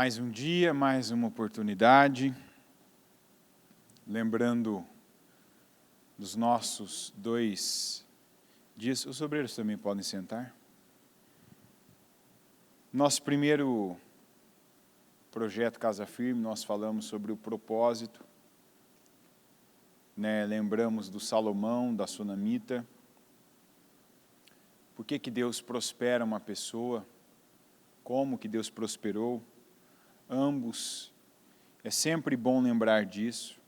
Mais um dia, mais uma oportunidade, lembrando dos nossos 2 dias. Os obreiros também podem sentar. Nosso primeiro projeto Casa Firme, nós falamos sobre o propósito, lembramos do Salomão, da Sunamita, por que Deus prospera uma pessoa, como que Deus prosperou, ambos, é sempre bom lembrar disso,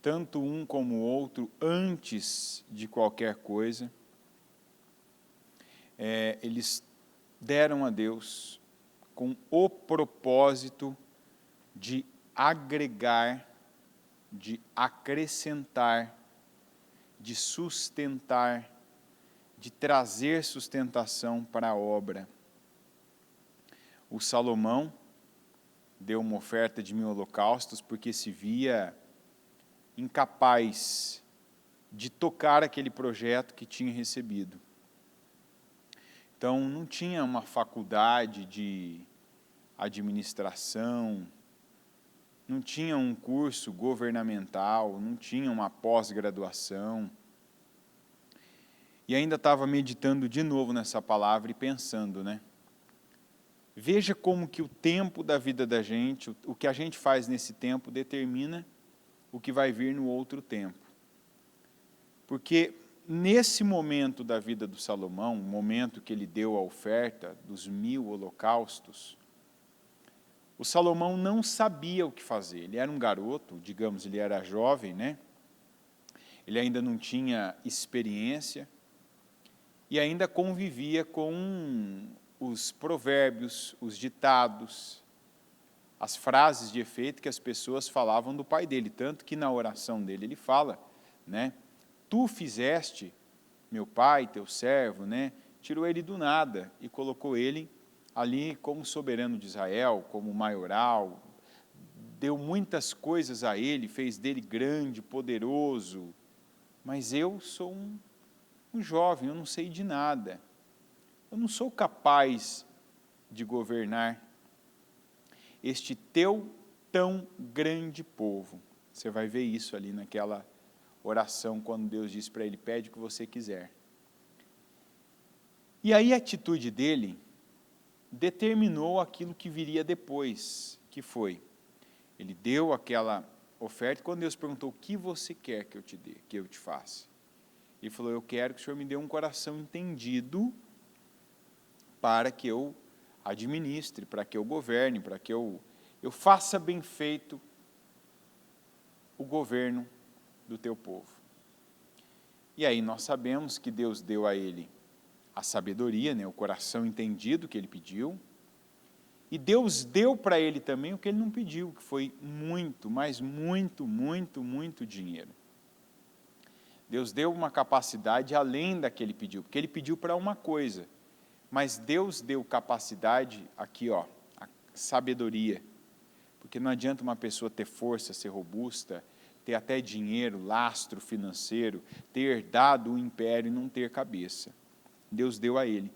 tanto um como o outro, antes de qualquer coisa, eles deram a Deus com o propósito de agregar, de acrescentar, de sustentar, de trazer sustentação para a obra. O Salomão deu uma oferta de 1000 holocaustos porque se via incapaz de tocar aquele projeto que tinha recebido. Então, não tinha uma faculdade de administração, não tinha um curso governamental, não tinha uma pós-graduação. E ainda estava meditando de novo nessa palavra e pensando, Veja como que o tempo da vida da gente, o que a gente faz nesse tempo, determina o que vai vir no outro tempo. Porque nesse momento da vida do Salomão, o momento que ele deu a oferta dos 1000 holocaustos, o Salomão não sabia o que fazer. Ele era um garoto, digamos, ele era jovem, Ele ainda não tinha experiência e ainda convivia com os provérbios, os ditados, as frases de efeito que as pessoas falavam do pai dele, tanto que na oração dele ele fala, Tu fizeste, meu pai, teu servo, tirou ele do nada e colocou ele ali como soberano de Israel, como maioral, deu muitas coisas a ele, fez dele grande, poderoso, mas eu sou um jovem, eu não sei de nada. Eu não sou capaz de governar este teu tão grande povo. Você vai ver isso ali naquela oração, quando Deus diz para ele, pede o que você quiser. E aí a atitude dele determinou aquilo que viria depois, que foi, ele deu aquela oferta, quando Deus perguntou, o que você quer que eu te dê, que eu te faça? Ele falou, eu quero que o Senhor me dê um coração entendido, para que eu administre, para que eu governe, para que eu faça bem feito o governo do teu povo. E aí nós sabemos que Deus deu a ele a sabedoria, o coração entendido que ele pediu, e Deus deu para ele também o que ele não pediu, que foi muito, mas muito, muito, muito dinheiro. Deus deu uma capacidade além da que ele pediu, porque ele pediu para uma coisa, mas Deus deu capacidade, aqui a sabedoria, porque não adianta uma pessoa ter força, ser robusta, ter até dinheiro, lastro financeiro, ter herdado o império e não ter cabeça. Deus deu a ele.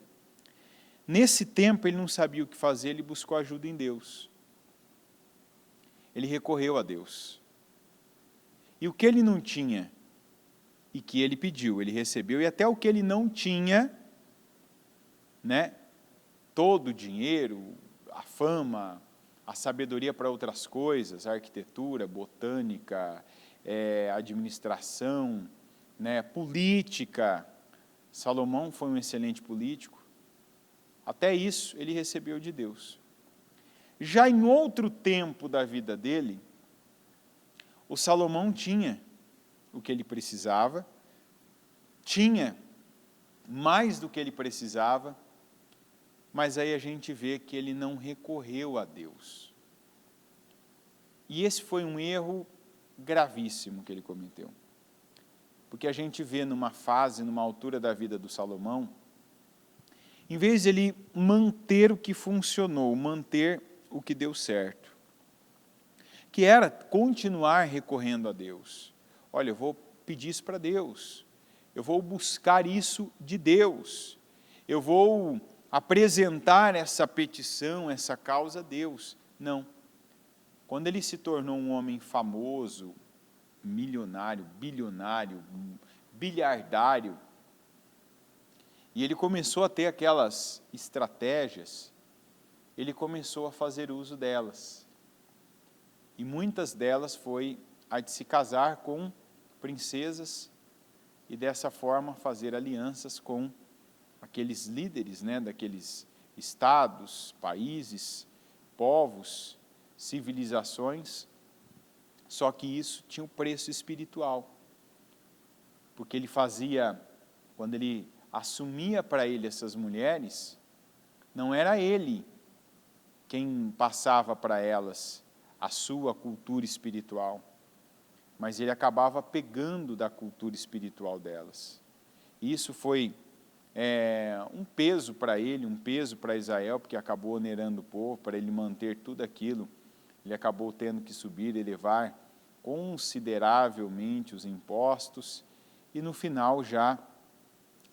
Nesse tempo ele não sabia o que fazer, ele buscou ajuda em Deus. Ele recorreu a Deus. E o que ele não tinha, e que ele pediu, ele recebeu, e até o que ele não tinha, todo o dinheiro, a fama, a sabedoria para outras coisas, a arquitetura, botânica, administração, política. Salomão foi um excelente político. Até isso ele recebeu de Deus. Já em outro tempo da vida dele, o Salomão tinha o que ele precisava, tinha mais do que ele precisava, mas aí a gente vê que ele não recorreu a Deus. E esse foi um erro gravíssimo que ele cometeu. Porque a gente vê numa fase, numa altura da vida do Salomão, em vez de ele manter o que funcionou, manter o que deu certo, que era continuar recorrendo a Deus. Olha, eu vou pedir isso para Deus, eu vou buscar isso de Deus, eu vou apresentar essa petição, essa causa a Deus. Não. Quando ele se tornou um homem famoso, milionário, bilionário, bilhardário, e ele começou a ter aquelas estratégias, ele começou a fazer uso delas. E muitas delas foi a de se casar com princesas e dessa forma fazer alianças com aqueles líderes, né, daqueles estados, países, povos, civilizações, só que isso tinha um preço espiritual, porque ele fazia, quando ele assumia para ele essas mulheres, não era ele quem passava para elas a sua cultura espiritual, mas ele acabava pegando da cultura espiritual delas. E isso foi um peso para ele, um peso para Israel, porque acabou onerando o povo, para ele manter tudo aquilo, ele acabou tendo que subir, elevar consideravelmente os impostos, e no final já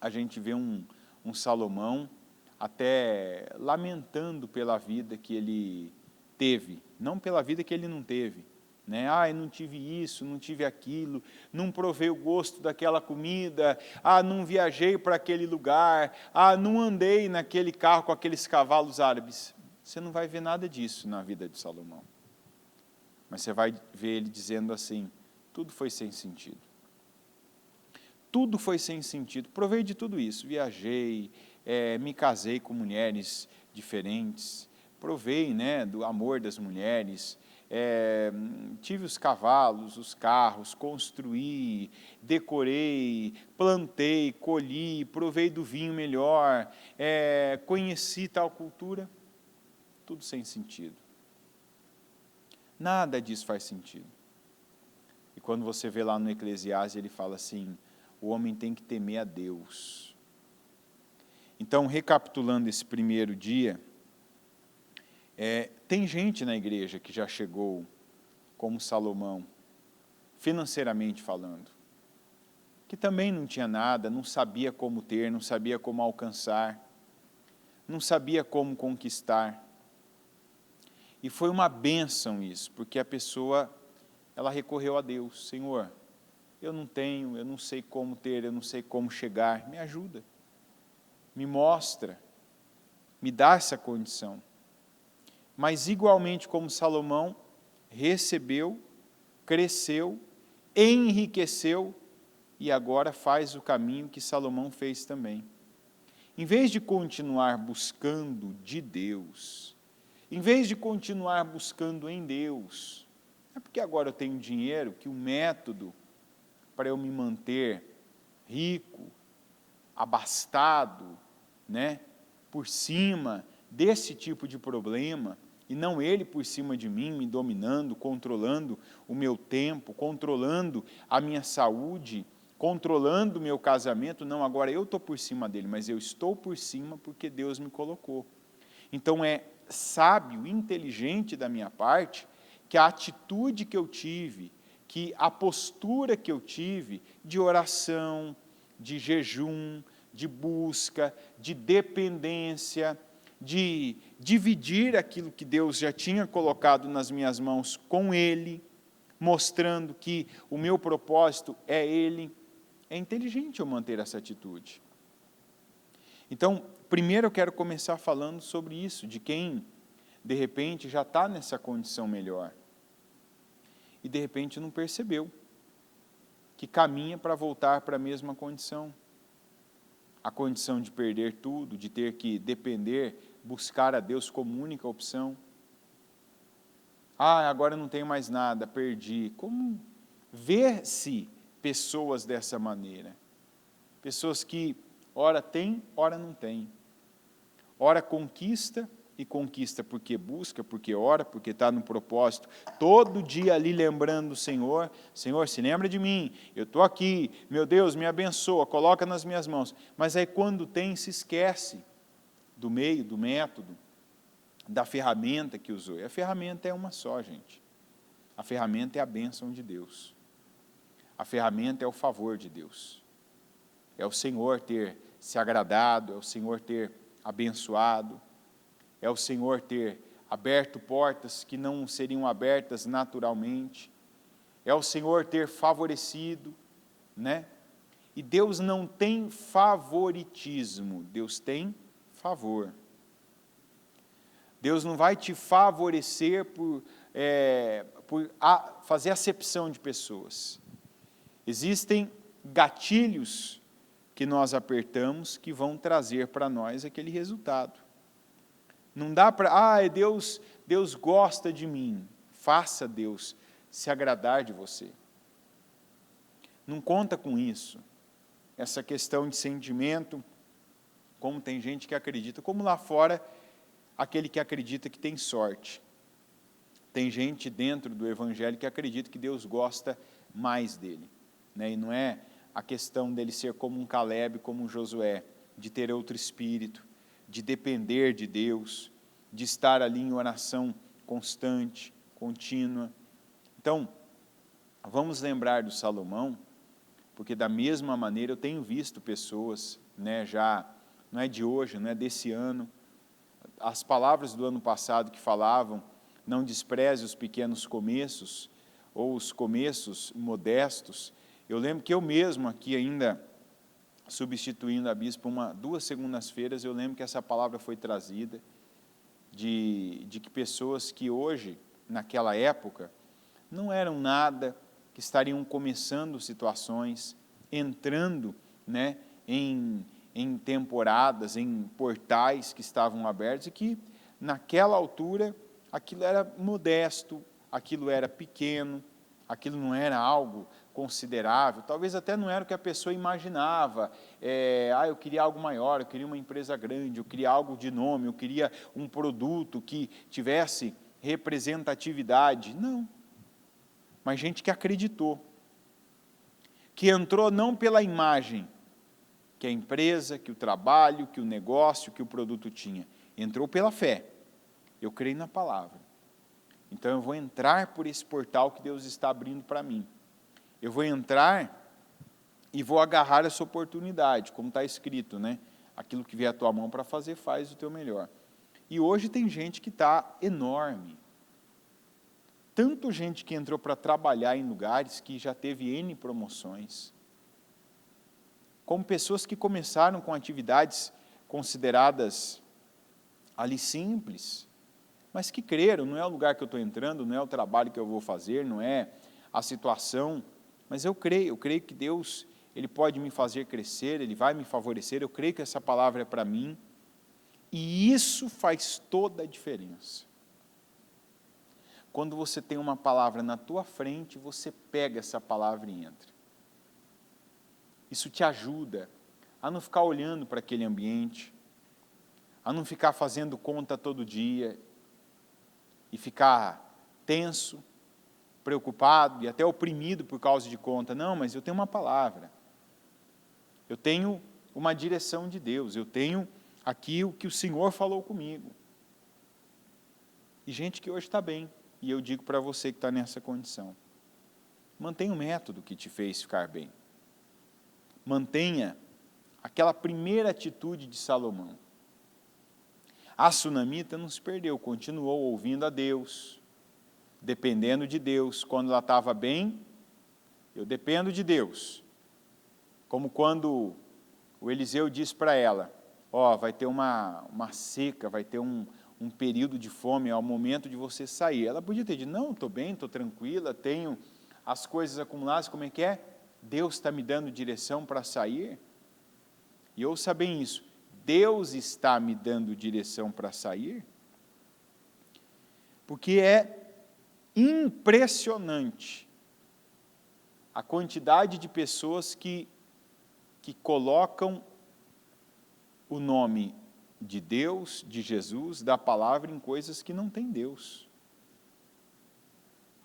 a gente vê um Salomão até lamentando pela vida que ele teve, não pela vida que ele não teve, né? Eu não tive isso, não tive aquilo, não provei o gosto daquela comida, não viajei para aquele lugar, não andei naquele carro com aqueles cavalos árabes. Você não vai ver nada disso na vida de Salomão. Mas você vai ver ele dizendo assim, tudo foi sem sentido. Tudo foi sem sentido. Provei de tudo isso, viajei, me casei com mulheres diferentes, provei, né, do amor das mulheres, tive os cavalos, os carros, construí, decorei, plantei, colhi, provei do vinho melhor, conheci tal cultura, tudo sem sentido. Nada disso faz sentido. E quando você vê lá no Eclesiastes, ele fala assim, o homem tem que temer a Deus. Então, recapitulando esse primeiro dia, tem gente na igreja que já chegou como Salomão, financeiramente falando, que também não tinha nada, não sabia como ter, não sabia como alcançar, não sabia como conquistar. E foi uma bênção isso, porque a pessoa, ela recorreu a Deus, Senhor, eu não tenho, eu não sei como ter, eu não sei como chegar, me ajuda, me mostra, me dá essa condição. Mas igualmente como Salomão, recebeu, cresceu, enriqueceu e agora faz o caminho que Salomão fez também. Em vez de continuar buscando de Deus, em vez de continuar buscando em Deus, é porque agora eu tenho dinheiro que o método para eu me manter rico, abastado, né, por cima desse tipo de problema, e não ele por cima de mim, me dominando, controlando o meu tempo, controlando a minha saúde, controlando o meu casamento, não, agora eu estou por cima dele, mas eu estou por cima porque Deus me colocou. Então é sábio, inteligente da minha parte, que a atitude que eu tive, que a postura que eu tive de oração, de jejum, de busca, de dependência, de dividir aquilo que Deus já tinha colocado nas minhas mãos com Ele, mostrando que o meu propósito é Ele. É inteligente eu manter essa atitude. Então, primeiro eu quero começar falando sobre isso, de quem, de repente, já está nessa condição melhor. E, de repente, não percebeu que caminha para voltar para a mesma condição. A condição de perder tudo, de ter que depender, buscar a Deus como única opção. Agora não tenho mais nada, perdi. Como ver-se pessoas dessa maneira? Pessoas que ora tem, ora não tem. Ora conquista, e conquista porque busca, porque ora, porque está no propósito, todo dia ali lembrando o Senhor, Senhor, se lembra de mim, eu estou aqui, meu Deus, me abençoa, coloca nas minhas mãos. Mas aí quando tem, se esquece do meio, do método, da ferramenta que usou. E a ferramenta é uma só, gente. A ferramenta é a bênção de Deus. A ferramenta é o favor de Deus. É o Senhor ter se agradado, é o Senhor ter abençoado, é o Senhor ter aberto portas que não seriam abertas naturalmente, é o Senhor ter favorecido, né? E Deus não tem favoritismo, Deus tem favor. Deus não vai te favorecer por fazer acepção de pessoas. Existem gatilhos que nós apertamos que vão trazer para nós aquele resultado. Não dá para, Deus gosta de mim. Faça Deus se agradar de você. Não conta com isso. Essa questão de sentimento, como tem gente que acredita, como lá fora, aquele que acredita que tem sorte. Tem gente dentro do Evangelho que acredita que Deus gosta mais dele, né? E não é a questão dele ser como um Caleb, como um Josué, de ter outro espírito, de depender de Deus, de estar ali em oração constante, contínua. Então, vamos lembrar do Salomão, porque da mesma maneira eu tenho visto pessoas, né, já, não é de hoje, não é desse ano, as palavras do ano passado que falavam, não despreze os pequenos começos, ou os começos modestos. Eu lembro que eu mesmo aqui ainda, substituindo a bispa, 2 segundas-feiras, eu lembro que essa palavra foi trazida, de que pessoas que hoje, naquela época, não eram nada, que estariam começando situações, entrando, né, em temporadas, em portais que estavam abertos, e que naquela altura aquilo era modesto, aquilo era pequeno, aquilo não era algo considerável, talvez até não era o que a pessoa imaginava, eu queria algo maior, eu queria uma empresa grande, eu queria algo de nome, eu queria um produto que tivesse representatividade. Não, mas gente que acreditou, que entrou não pela imagem que a empresa, que o trabalho, que o negócio, que o produto tinha, entrou pela fé. Eu creio na palavra. Então eu vou entrar por esse portal que Deus está abrindo para mim. Eu vou entrar e vou agarrar essa oportunidade, como está escrito, né? Aquilo que vier à tua mão para fazer, faz o teu melhor. E hoje tem gente que está enorme. Tanto gente que entrou para trabalhar em lugares que já teve N promoções, como pessoas que começaram com atividades consideradas ali simples, mas que creram, não é o lugar que eu estou entrando, não é o trabalho que eu vou fazer, não é a situação, mas eu creio que Deus, Ele pode me fazer crescer, Ele vai me favorecer, eu creio que essa palavra é para mim, e isso faz toda a diferença. Quando você tem uma palavra na tua frente, você pega essa palavra e entra. Isso te ajuda a não ficar olhando para aquele ambiente, a não ficar fazendo conta todo dia e ficar tenso, preocupado e até oprimido por causa de conta. Não, mas eu tenho uma palavra. Eu tenho uma direção de Deus. Eu tenho aqui o que o Senhor falou comigo. E gente que hoje está bem. E eu digo para você que está nessa condição, mantenha o método que te fez ficar bem. Mantenha aquela primeira atitude de Salomão. A sunamita não se perdeu, continuou ouvindo a Deus, dependendo de Deus. Quando ela estava bem, eu dependo de Deus. Como quando o Eliseu disse para ela, vai ter uma seca, vai ter um período de fome, é o momento de você sair. Ela podia ter dito, não, estou bem, estou tranquila, tenho as coisas acumuladas, como é que é? Deus está me dando direção para sair? E ouça bem isso, Deus está me dando direção para sair? Porque é impressionante a quantidade de pessoas que colocam o nome de Deus, de Jesus, da palavra em coisas que não tem Deus.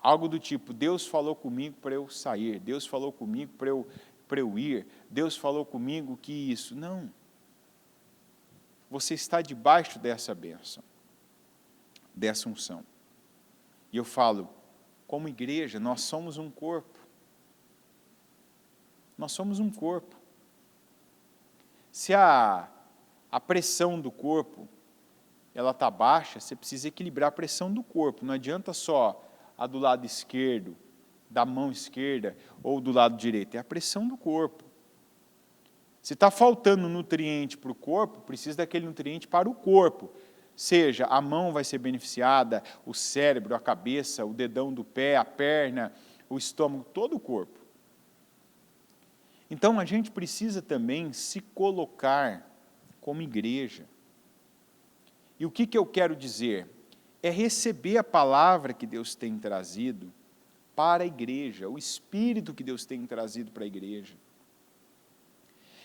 Algo do tipo, Deus falou comigo para eu sair, Deus falou comigo para eu ir, Deus falou comigo que isso. Não. Você está debaixo dessa bênção, dessa unção. E eu falo, como igreja, nós somos um corpo. Nós somos um corpo. Se a a pressão do corpo, ela está baixa, você precisa equilibrar a pressão do corpo. Não adianta só a do lado esquerdo, da mão esquerda ou do lado direito, é a pressão do corpo. Se está faltando nutriente para o corpo, precisa daquele nutriente para o corpo. Seja a mão vai ser beneficiada, o cérebro, a cabeça, o dedão do pé, a perna, o estômago, todo o corpo. Então a gente precisa também se colocar como igreja. E o que eu quero dizer? É receber a palavra que Deus tem trazido para a igreja, o Espírito que Deus tem trazido para a igreja.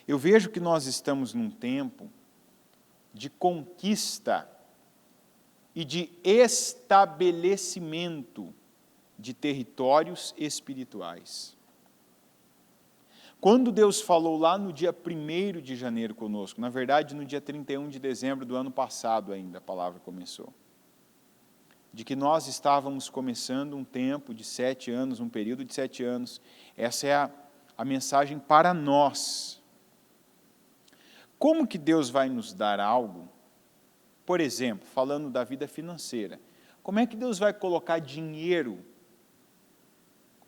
Eu vejo que nós estamos num tempo de conquista e de estabelecimento de territórios espirituais. Quando Deus falou lá no dia 1º de janeiro conosco, na verdade no dia 31 de dezembro do ano passado ainda a palavra começou, de que nós estávamos começando um tempo de 7 anos, um período de 7 anos, essa é a mensagem para nós. Como que Deus vai nos dar algo? Por exemplo, falando da vida financeira, como é que Deus vai colocar dinheiro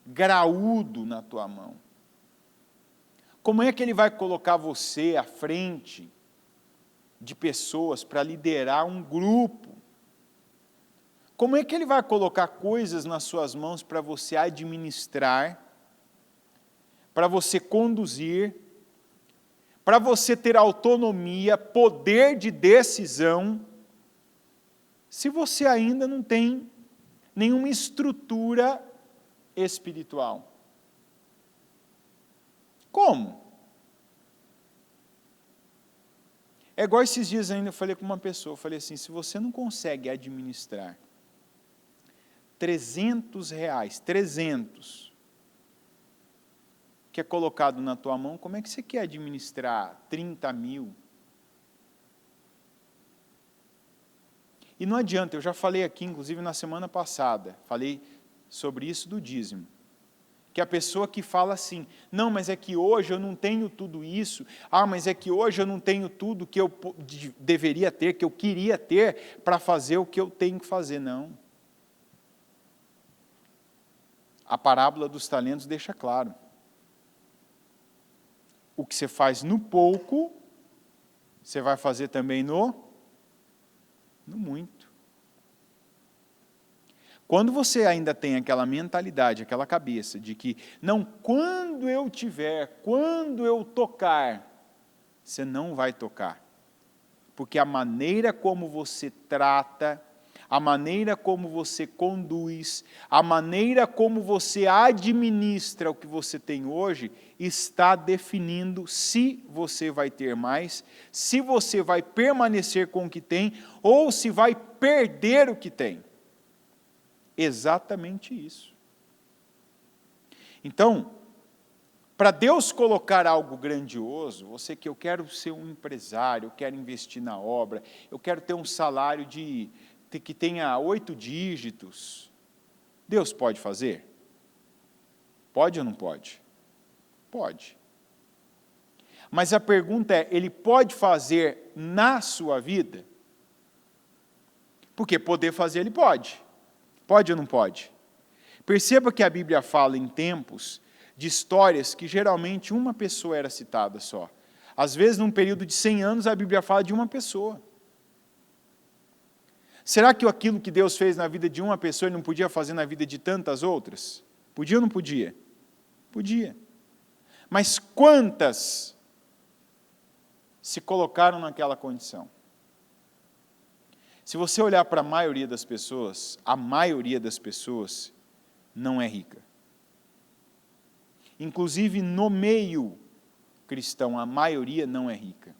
graúdo na tua mão? Como é que Ele vai colocar você à frente de pessoas para liderar um grupo? Como é que Ele vai colocar coisas nas suas mãos para você administrar, para você conduzir, para você ter autonomia, poder de decisão, se você ainda não tem nenhuma estrutura espiritual? Como? É igual esses dias ainda eu falei com uma pessoa, eu falei assim, se você não consegue administrar R$300, 300, que é colocado na tua mão, como é que você quer administrar 30 mil? E não adianta, eu já falei aqui, inclusive na semana passada, falei sobre isso do dízimo. Que a pessoa que fala assim, não, mas é que hoje eu não tenho tudo isso, mas é que hoje eu não tenho tudo que eu deveria ter, que eu queria ter, para fazer o que eu tenho que fazer. Não. A parábola dos talentos deixa claro. O que você faz no pouco, você vai fazer também no muito. Quando você ainda tem aquela mentalidade, aquela cabeça de que, não, quando eu tiver, quando eu tocar, você não vai tocar. Porque a maneira como você trata, a maneira como você conduz, a maneira como você administra o que você tem hoje, está definindo se você vai ter mais, se você vai permanecer com o que tem, ou se vai perder o que tem. Exatamente isso. Então, para Deus colocar algo grandioso, você que eu quero ser um empresário, eu quero investir na obra, eu quero ter um salário que tenha 8 dígitos, Deus pode fazer? Pode ou não pode? Pode. Mas a pergunta é, Ele pode fazer na sua vida? Porque poder fazer Ele pode. Pode ou não pode? Perceba que a Bíblia fala em tempos de histórias que geralmente uma pessoa era citada só. Às vezes, num período de 100 anos, a Bíblia fala de uma pessoa. Será que aquilo que Deus fez na vida de uma pessoa, Ele não podia fazer na vida de tantas outras? Podia ou não podia? Podia. Mas quantas se colocaram naquela condição? Se você olhar para a maioria das pessoas não é rica. Inclusive no meio cristão, a maioria não é rica.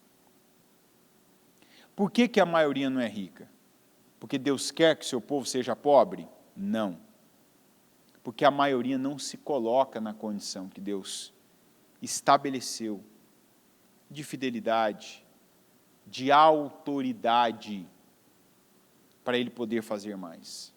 Por que a maioria não é rica? Porque Deus quer que o seu povo seja pobre? Não. Porque a maioria não se coloca na condição que Deus estabeleceu de fidelidade, de autoridade, para Ele poder fazer mais.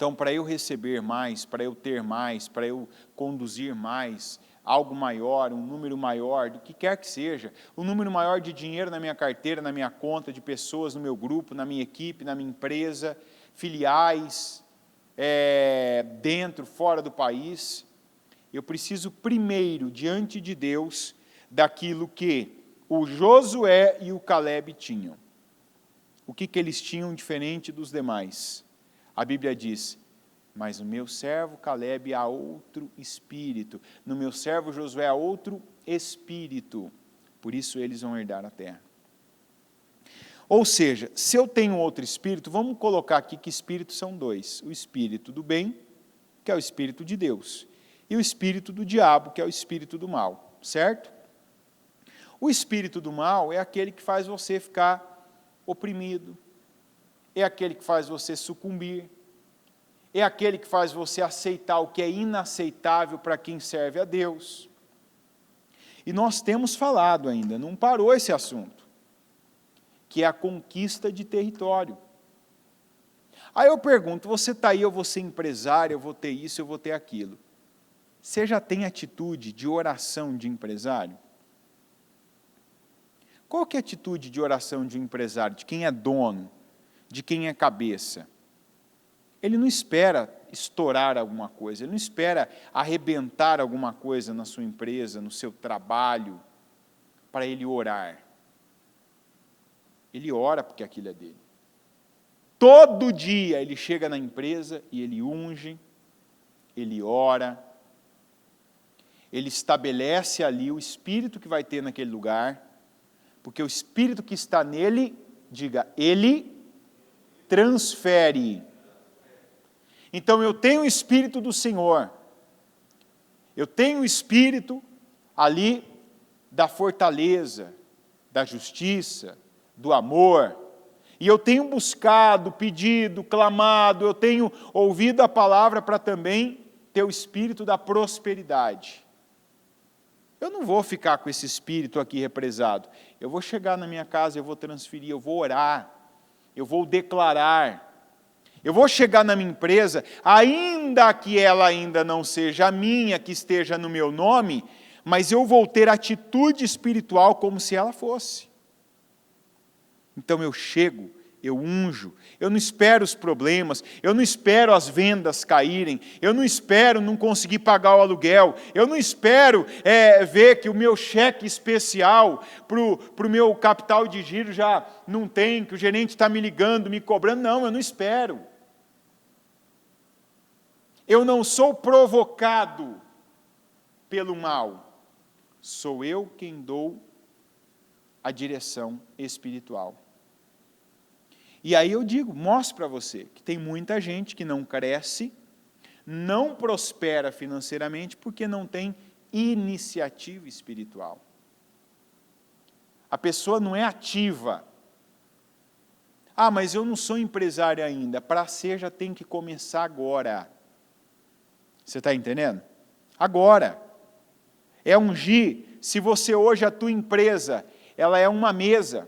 Então, para eu receber mais, para eu ter mais, para eu conduzir mais, algo maior, um número maior, do que quer que seja, um número maior de dinheiro na minha carteira, na minha conta, de pessoas no meu grupo, na minha equipe, na minha empresa, filiais, dentro, fora do país, eu preciso primeiro, diante de Deus, daquilo que o Josué e o Caleb tinham. O que eles tinham diferente dos demais? A Bíblia diz, mas no meu servo Caleb há outro espírito, no meu servo Josué há outro espírito, por isso eles vão herdar a terra. Ou seja, se eu tenho outro espírito, vamos colocar aqui que espíritos são dois, o espírito do bem, que é o espírito de Deus, e o espírito do diabo, que é o espírito do mal, certo? O espírito do mal é aquele que faz você ficar oprimido, é aquele que faz você sucumbir, é aquele que faz você aceitar o que é inaceitável para quem serve a Deus. E nós temos falado ainda, não parou esse assunto, que é a conquista de território. Aí eu pergunto, você está aí, eu vou ser empresário, eu vou ter isso, eu vou ter aquilo. Você já tem atitude de oração de empresário? Qual que é a atitude de oração de um empresário, de quem é dono, de quem é cabeça? Ele não espera estourar alguma coisa, ele não espera arrebentar alguma coisa na sua empresa, no seu trabalho, para ele orar. Ele ora porque aquilo é dele. Todo dia ele chega na empresa e ele unge, ele ora, ele estabelece ali o espírito que vai ter naquele lugar, porque o espírito que está nele, diga, ele transfere. Então eu tenho o espírito do Senhor, eu tenho o espírito ali da fortaleza, da justiça, do amor, e eu tenho buscado, pedido, clamado, eu tenho ouvido a palavra para também ter o espírito da prosperidade. Eu não vou ficar com esse espírito aqui represado, eu vou chegar na minha casa, eu vou transferir, eu vou orar, eu vou declarar, eu vou chegar na minha empresa, ainda que ela ainda não seja a minha, que esteja no meu nome, mas eu vou ter atitude espiritual como se ela fosse. Então eu chego, eu unjo, eu não espero os problemas, eu não espero as vendas caírem, eu não espero não conseguir pagar o aluguel, eu não espero ver que o meu cheque especial para o meu capital de giro já não tem, que o gerente está me ligando, me cobrando, não, eu não espero. Eu não sou provocado pelo mal, sou eu quem dou a direção espiritual. E aí eu digo, mostro para você, que tem muita gente que não cresce, não prospera financeiramente, porque não tem iniciativa espiritual. A pessoa não é ativa. Ah, mas eu não sou empresário ainda. Para ser, já tem que começar agora. Você está entendendo? Agora. É ungir. Se você hoje, a tua empresa, ela é uma mesa.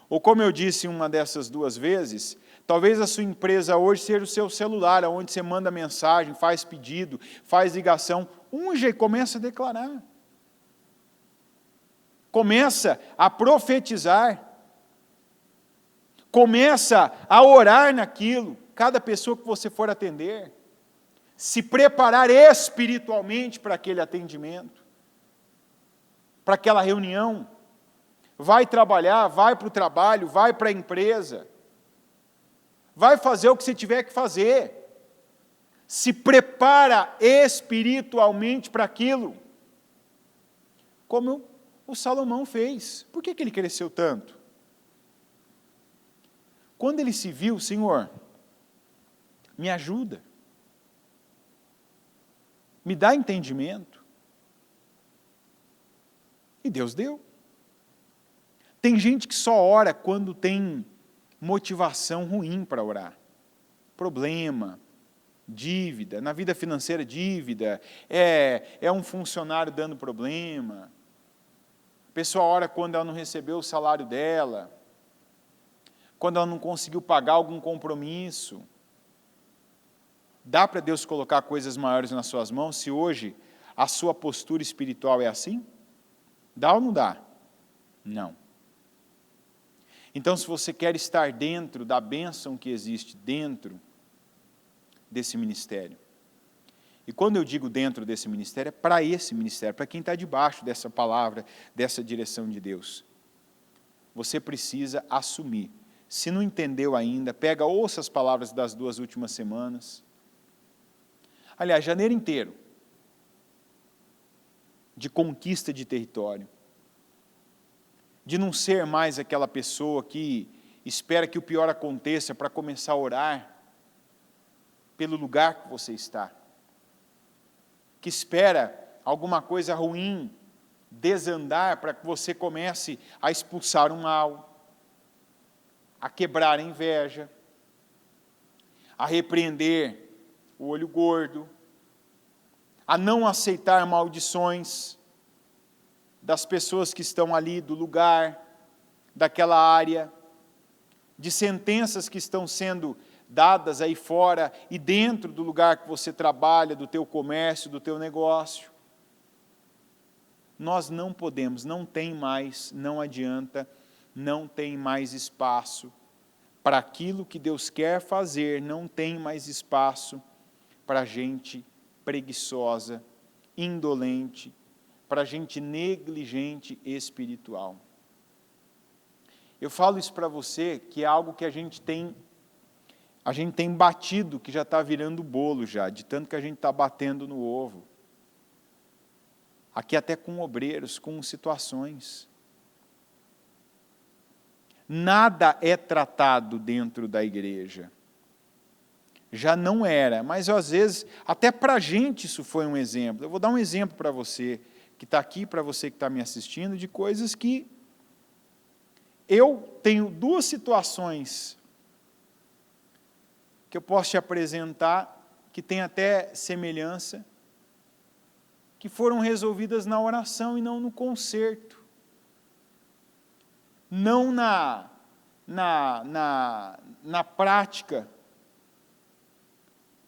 Ou como eu disse uma dessas duas vezes, talvez a sua empresa hoje seja o seu celular, onde você manda mensagem, faz pedido, faz ligação. Unja e começa a declarar. Começa a profetizar. Começa a orar naquilo, cada pessoa que você for atender. Se preparar espiritualmente para aquele atendimento, para aquela reunião. Vai trabalhar, vai para o trabalho, vai para a empresa. Vai fazer o que você tiver que fazer. Se prepara espiritualmente para aquilo. Como o Salomão fez. Por que ele cresceu tanto? Quando ele se viu, Senhor, me ajuda. Me dá entendimento. E Deus deu. Tem gente que só ora quando tem motivação ruim para orar. Problema, dívida, na vida financeira dívida, é um funcionário dando problema. A pessoa ora quando ela não recebeu o salário dela, quando ela não conseguiu pagar algum compromisso. Dá para Deus colocar coisas maiores nas suas mãos se hoje a sua postura espiritual é assim? Dá ou não dá? Não. Então, se você quer estar dentro da bênção que existe dentro desse ministério, e quando eu digo dentro desse ministério, é para esse ministério, para quem está debaixo dessa palavra, dessa direção de Deus. Você precisa assumir. Se não entendeu ainda, ouça as palavras das 2 últimas semanas. Aliás, janeiro inteiro, de conquista de território, de não ser mais aquela pessoa que espera que o pior aconteça para começar a orar pelo lugar que você está, que espera alguma coisa ruim desandar para que você comece a expulsar o mal, a quebrar a inveja, a repreender o olho gordo, a não aceitar maldições das pessoas que estão ali, do lugar, daquela área, de sentenças que estão sendo dadas aí fora e dentro do lugar que você trabalha, do teu comércio, do teu negócio. Nós não podemos, não tem mais, não adianta, não tem mais espaço para aquilo que Deus quer fazer, não tem mais espaço para gente preguiçosa, indolente, para gente negligente espiritual. Eu falo isso para você, que é algo que a gente tem batido, que já está virando bolo já, de tanto que a gente está batendo no ovo. Aqui até com obreiros, com situações. Nada é tratado dentro da igreja. Já não era, mas às vezes, até para a gente isso foi um exemplo. Eu vou dar um exemplo para você, que está aqui, para você que está me assistindo, de coisas que eu tenho 2 situações que eu posso te apresentar, que tem até semelhança, que foram resolvidas na oração e não no conserto. Não na prática.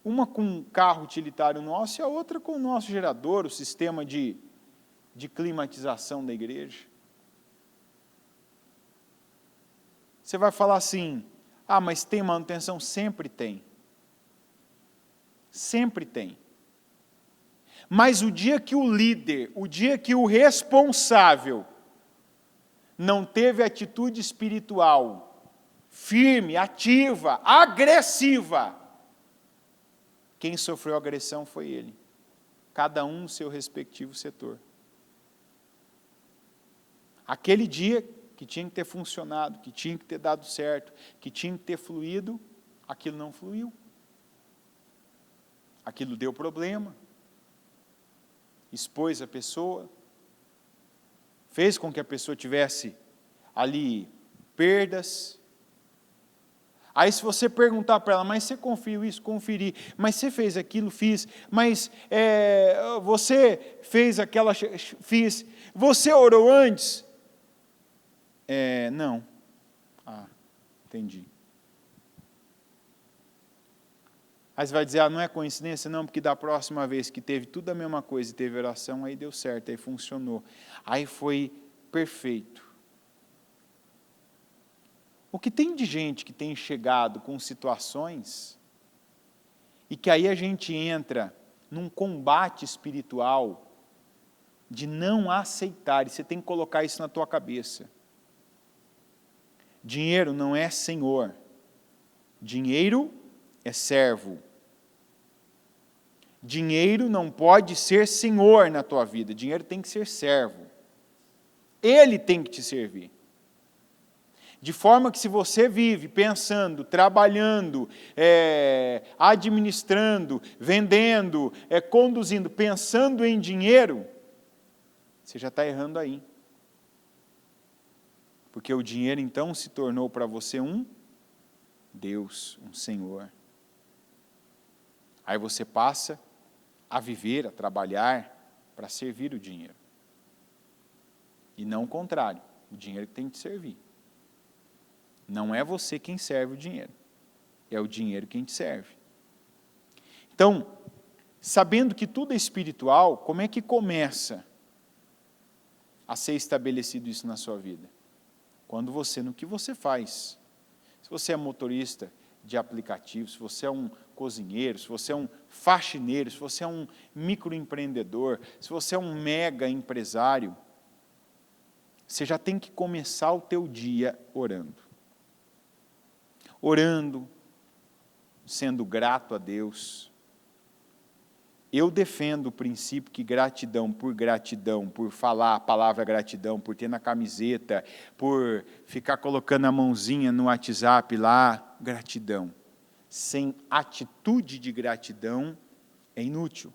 Uma com um carro utilitário nosso e a outra com o nosso gerador, o sistema de climatização da igreja. Você vai falar assim, mas tem manutenção? Sempre tem. Sempre tem. Mas o dia que o líder, o dia que o responsável não teve atitude espiritual firme, ativa, agressiva, quem sofreu agressão foi ele. Cada um no seu respectivo setor. Aquele dia que tinha que ter funcionado, que tinha que ter dado certo, que tinha que ter fluído, aquilo não fluiu. Aquilo deu problema. Expôs a pessoa, fez com que a pessoa tivesse ali perdas. Aí se você perguntar para ela, mas você conferiu isso? Conferi. Mas você fez aquilo? Fiz. Mas você fez aquela? Fiz. Você orou antes? Não. Entendi. Aí você vai dizer, não é coincidência? Não, porque da próxima vez que teve tudo a mesma coisa e teve oração, aí deu certo, aí funcionou. Aí foi perfeito. O que tem de gente que tem chegado com situações e que aí a gente entra num combate espiritual de não aceitar, e você tem que colocar isso na tua cabeça. Dinheiro não é senhor. Dinheiro é servo. Dinheiro não pode ser senhor na tua vida. Dinheiro tem que ser servo. Ele tem que te servir. De forma que se você vive pensando, trabalhando, administrando, vendendo, conduzindo, pensando em dinheiro, você já está errando aí. Porque o dinheiro então se tornou para você um Deus, um Senhor. Aí você passa a viver, a trabalhar para servir o dinheiro. E não o contrário, o dinheiro que tem que te servir. Não é você quem serve o dinheiro, é o dinheiro quem te serve. Então, sabendo que tudo é espiritual, como é que começa a ser estabelecido isso na sua vida? No que você faz. Se você é motorista de aplicativo, se você é um cozinheiro, se você é um faxineiro, se você é um microempreendedor, se você é um mega empresário, você já tem que começar o teu dia orando. Orando, sendo grato a Deus. Eu defendo o princípio que gratidão, por falar a palavra gratidão, por ter na camiseta, por ficar colocando a mãozinha no WhatsApp lá, gratidão. Sem atitude de gratidão é inútil.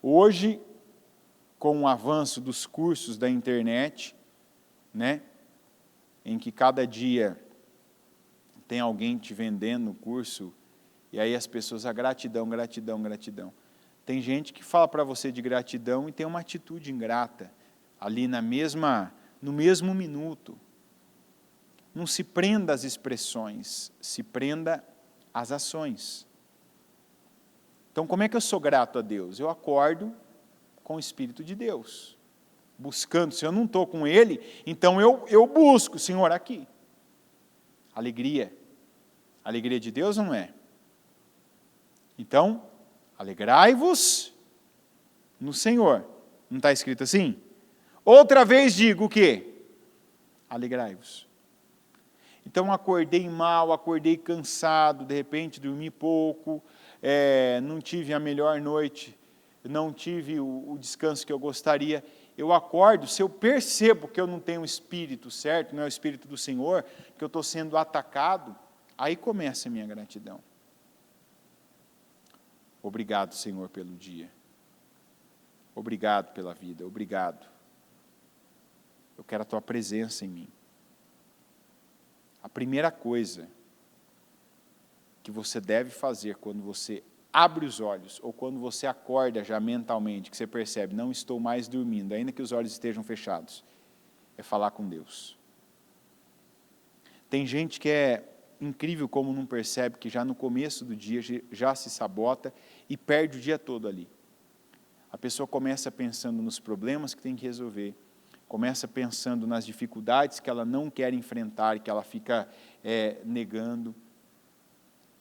Hoje, com o avanço dos cursos da internet, né, em que cada dia tem alguém te vendendo o curso, e aí as pessoas, gratidão, gratidão, gratidão. Tem gente que fala para você de gratidão e tem uma atitude ingrata, ali no mesmo minuto. Não se prenda às expressões, se prenda às ações. Então, como é que eu sou grato a Deus? Eu acordo com o Espírito de Deus, buscando. Se eu não estou com Ele, então eu busco, Senhor, aqui. Alegria. Alegria de Deus não é? Então, alegrai-vos no Senhor. Não está escrito assim? Outra vez digo o quê? Alegrai-vos. Então, acordei mal, acordei cansado, de repente dormi pouco, não tive a melhor noite, não tive o descanso que eu gostaria. Eu acordo, se eu percebo que eu não tenho o espírito certo, não é o espírito do Senhor, que eu estou sendo atacado, aí começa a minha gratidão. Obrigado, Senhor, pelo dia. Obrigado pela vida, obrigado. Eu quero a Tua presença em mim. A primeira coisa que você deve fazer quando você abre os olhos, ou quando você acorda já mentalmente, que você percebe, não estou mais dormindo, ainda que os olhos estejam fechados, é falar com Deus. Tem gente que é incrível como não percebe que já no começo do dia já se sabota e perde o dia todo ali. A pessoa começa pensando nos problemas que tem que resolver, começa pensando nas dificuldades que ela não quer enfrentar e que ela fica negando.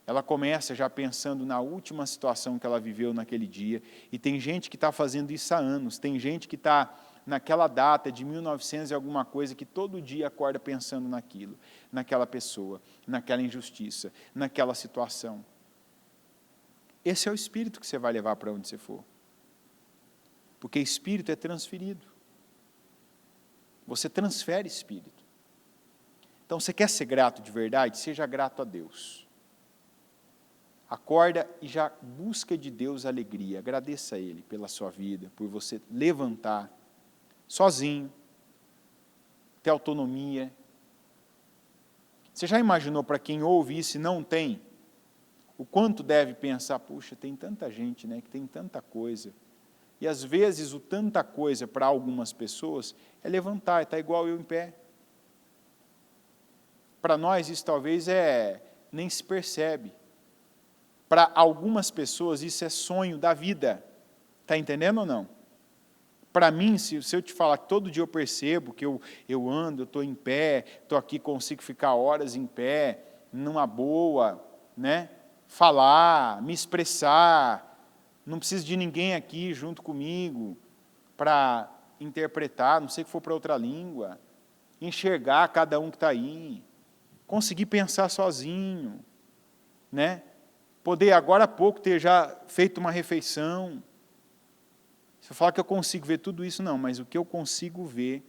Ela começa já pensando na última situação que ela viveu naquele dia, e tem gente que está fazendo isso há anos, tem gente que está naquela data de 1900 e alguma coisa, que todo dia acorda pensando naquilo, naquela pessoa, naquela injustiça, naquela situação. Esse é o espírito que você vai levar para onde você for. Porque espírito é transferido. Você transfere espírito. Então, você quer ser grato de verdade? Seja grato a Deus. Acorda e já busca de Deus alegria. Agradeça a Ele pela sua vida, por você levantar sozinho, ter autonomia. Você já imaginou, para quem ouve isso e não tem, o quanto deve pensar, puxa, tem tanta gente, né, que tem tanta coisa. E às vezes o tanta coisa para algumas pessoas é levantar, está igual eu em pé. Para nós isso talvez nem se percebe. Para algumas pessoas isso é sonho da vida. Está entendendo ou não? Para mim, se eu te falar que todo dia eu percebo que eu ando, eu estou em pé, estou aqui, consigo ficar horas em pé, numa boa, né? Falar, me expressar, não preciso de ninguém aqui junto comigo para interpretar, não sei que for para outra língua, enxergar cada um que está aí, conseguir pensar sozinho, né? Poder agora há pouco ter já feito uma refeição. Você fala que eu consigo ver tudo isso, não, mas o que eu consigo ver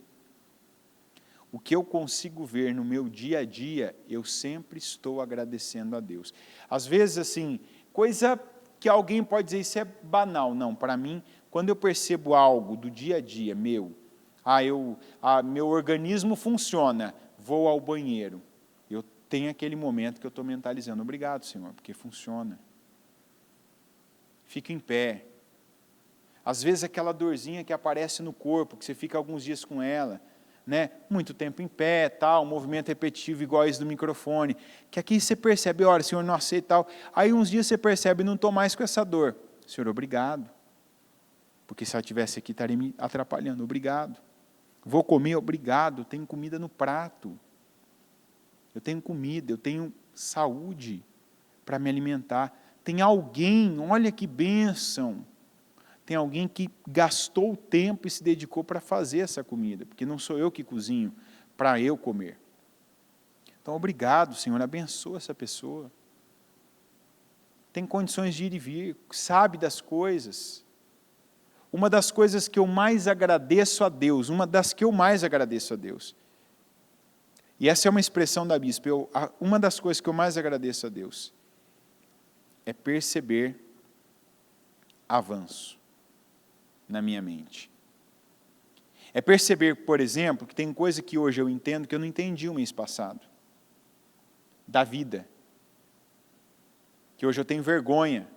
no meu dia a dia, eu sempre estou agradecendo a Deus. Às vezes, assim, coisa que alguém pode dizer, isso é banal. Não, para mim, quando eu percebo algo do dia a dia meu, meu organismo funciona, vou ao banheiro, eu tenho aquele momento que eu estou mentalizando, obrigado, Senhor, porque funciona. Fico em pé. Às vezes aquela dorzinha que aparece no corpo, que você fica alguns dias com ela, né, muito tempo em pé, tal, movimento repetitivo igual esse do microfone, que aqui você percebe, olha, Senhor, não aceito tal, aí uns dias você percebe, não estou mais com essa dor. Senhor, obrigado, porque se ela estivesse aqui, estaria me atrapalhando, obrigado. Vou comer, obrigado, tenho comida no prato, eu tenho comida, eu tenho saúde para me alimentar. Tem alguém, olha que bênção, tem alguém que gastou o tempo e se dedicou para fazer essa comida, porque não sou eu que cozinho para eu comer. Então, obrigado, Senhor, abençoa essa pessoa. Tem condições de ir e vir, sabe das coisas. Uma das coisas que eu mais agradeço a Deus, e essa é uma expressão da bispa, uma das coisas que eu mais agradeço a Deus, é perceber avanço na minha mente. É perceber, por exemplo, que tem coisa que hoje eu entendo que eu não entendi o mês passado. Da vida. Que hoje eu tenho vergonha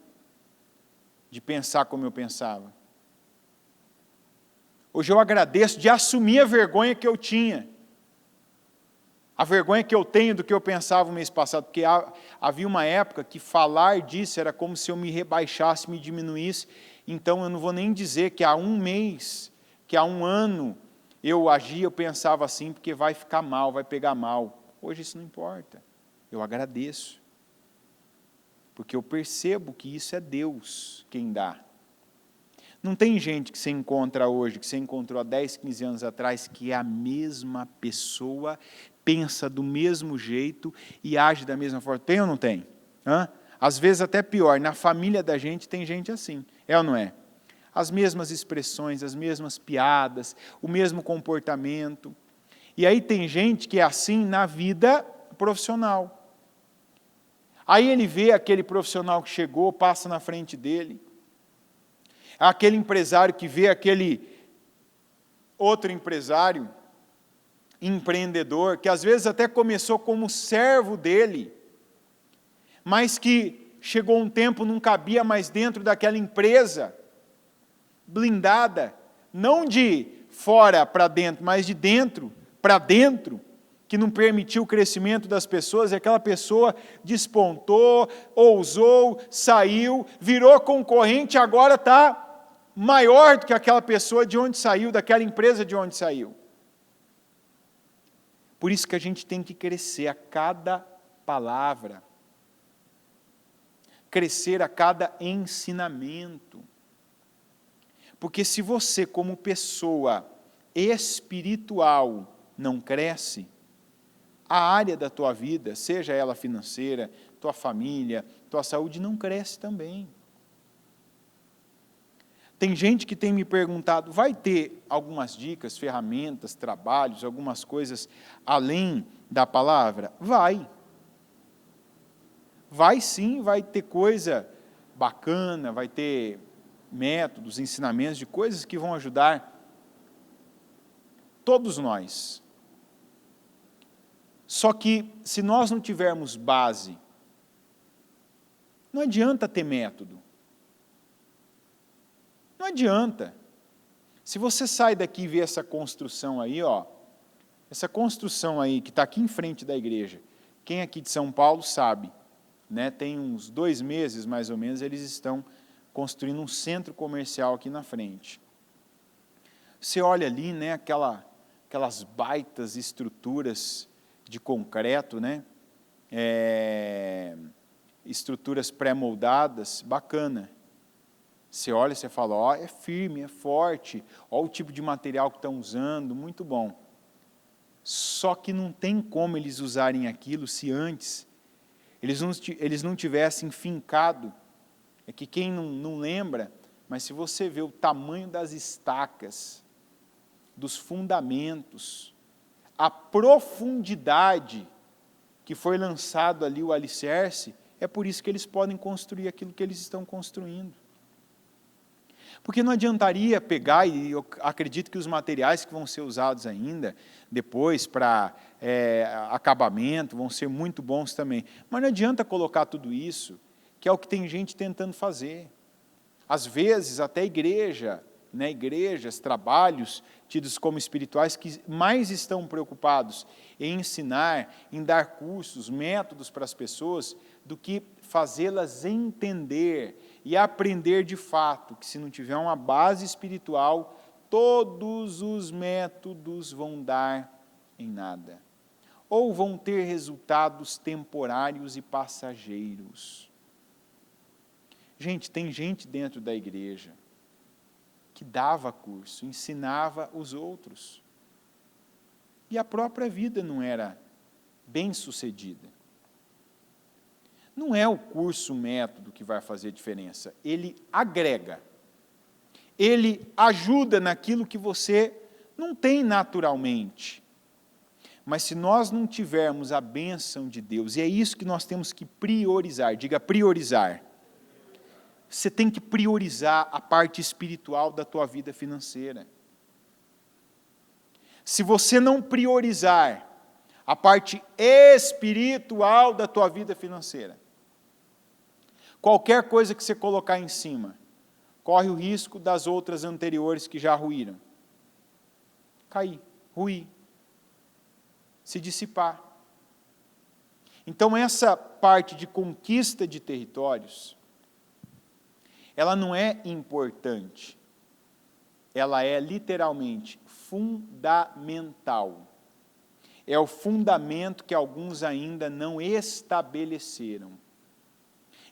de pensar como eu pensava. Hoje eu agradeço de assumir a vergonha que eu tinha. A vergonha que eu tenho do que eu pensava o mês passado, porque havia uma época que falar disso era como se eu me rebaixasse, me diminuísse, então eu não vou nem dizer que há um mês, que há um ano, eu agia, eu pensava assim, porque vai ficar mal, vai pegar mal. Hoje isso não importa, eu agradeço, porque eu percebo que isso é Deus quem dá. Não tem gente que você encontra hoje, que você encontrou há 10, 15 anos atrás, que é a mesma pessoa, pensa do mesmo jeito e age da mesma forma. Tem ou não tem? Às vezes até pior, na família da gente tem gente assim, é ou não é? As mesmas expressões, as mesmas piadas, o mesmo comportamento. E aí tem gente que é assim na vida profissional. Aí ele vê aquele profissional que chegou, passa na frente dele, aquele empresário que vê aquele outro empresário, empreendedor, que às vezes até começou como servo dele, mas que chegou um tempo, não cabia mais dentro daquela empresa, blindada, não de fora para dentro, mas de dentro para dentro, que não permitiu o crescimento das pessoas, e aquela pessoa despontou, ousou, saiu, virou concorrente, agora está maior do que aquela pessoa de onde saiu, daquela empresa de onde saiu. Por isso que a gente tem que crescer a cada palavra, crescer a cada ensinamento. Porque se você, como pessoa espiritual, não cresce, a área da tua vida, seja ela financeira, tua família, tua saúde, não cresce também. Tem gente que tem me perguntado, vai ter algumas dicas, ferramentas, trabalhos, algumas coisas além da palavra? Vai. Vai sim, vai ter coisa bacana, vai ter métodos, ensinamentos de coisas que vão ajudar todos nós. Só que se nós não tivermos base, não adianta ter método. Não adianta. Se você sai daqui e vê essa construção aí, essa construção aí que está aqui em frente da igreja, quem aqui de São Paulo sabe, né, tem uns 2 meses mais ou menos, eles estão construindo um centro comercial aqui na frente. Você olha ali, né, aquelas baitas estruturas de concreto, né, estruturas pré-moldadas, bacana. Você olha e você fala, é firme, é forte, olha o tipo de material que estão usando, muito bom. Só que não tem como eles usarem aquilo se antes eles não tivessem fincado. É que quem não lembra, mas se você vê o tamanho das estacas, dos fundamentos, a profundidade que foi lançado ali o alicerce, é por isso que eles podem construir aquilo que eles estão construindo. Porque não adiantaria pegar, e eu acredito que os materiais que vão ser usados ainda, depois para acabamento, vão ser muito bons também. Mas não adianta colocar tudo isso, que é o que tem gente tentando fazer. Às vezes, até a igreja né, igrejas, trabalhos tidos como espirituais que mais estão preocupados em ensinar, em dar cursos, métodos para as pessoas, do que fazê-las entender e aprender de fato que se não tiver uma base espiritual, todos os métodos vão dar em nada. Ou vão ter resultados temporários e passageiros. Gente, tem gente dentro da igreja que dava curso, ensinava os outros. E a própria vida não era bem-sucedida. Não é o curso, o método que vai fazer diferença. Ele agrega. Ele ajuda naquilo que você não tem naturalmente. Mas se nós não tivermos a bênção de Deus, e é isso que nós temos que priorizar, diga priorizar. Você tem que priorizar a parte espiritual da tua vida financeira. Se você não priorizar a parte espiritual da tua vida financeira, qualquer coisa que você colocar em cima, corre o risco das outras anteriores que já ruíram. Cair, ruir, se dissipar. Então essa parte de conquista de territórios, ela não é importante, ela é literalmente fundamental. É o fundamento que alguns ainda não estabeleceram.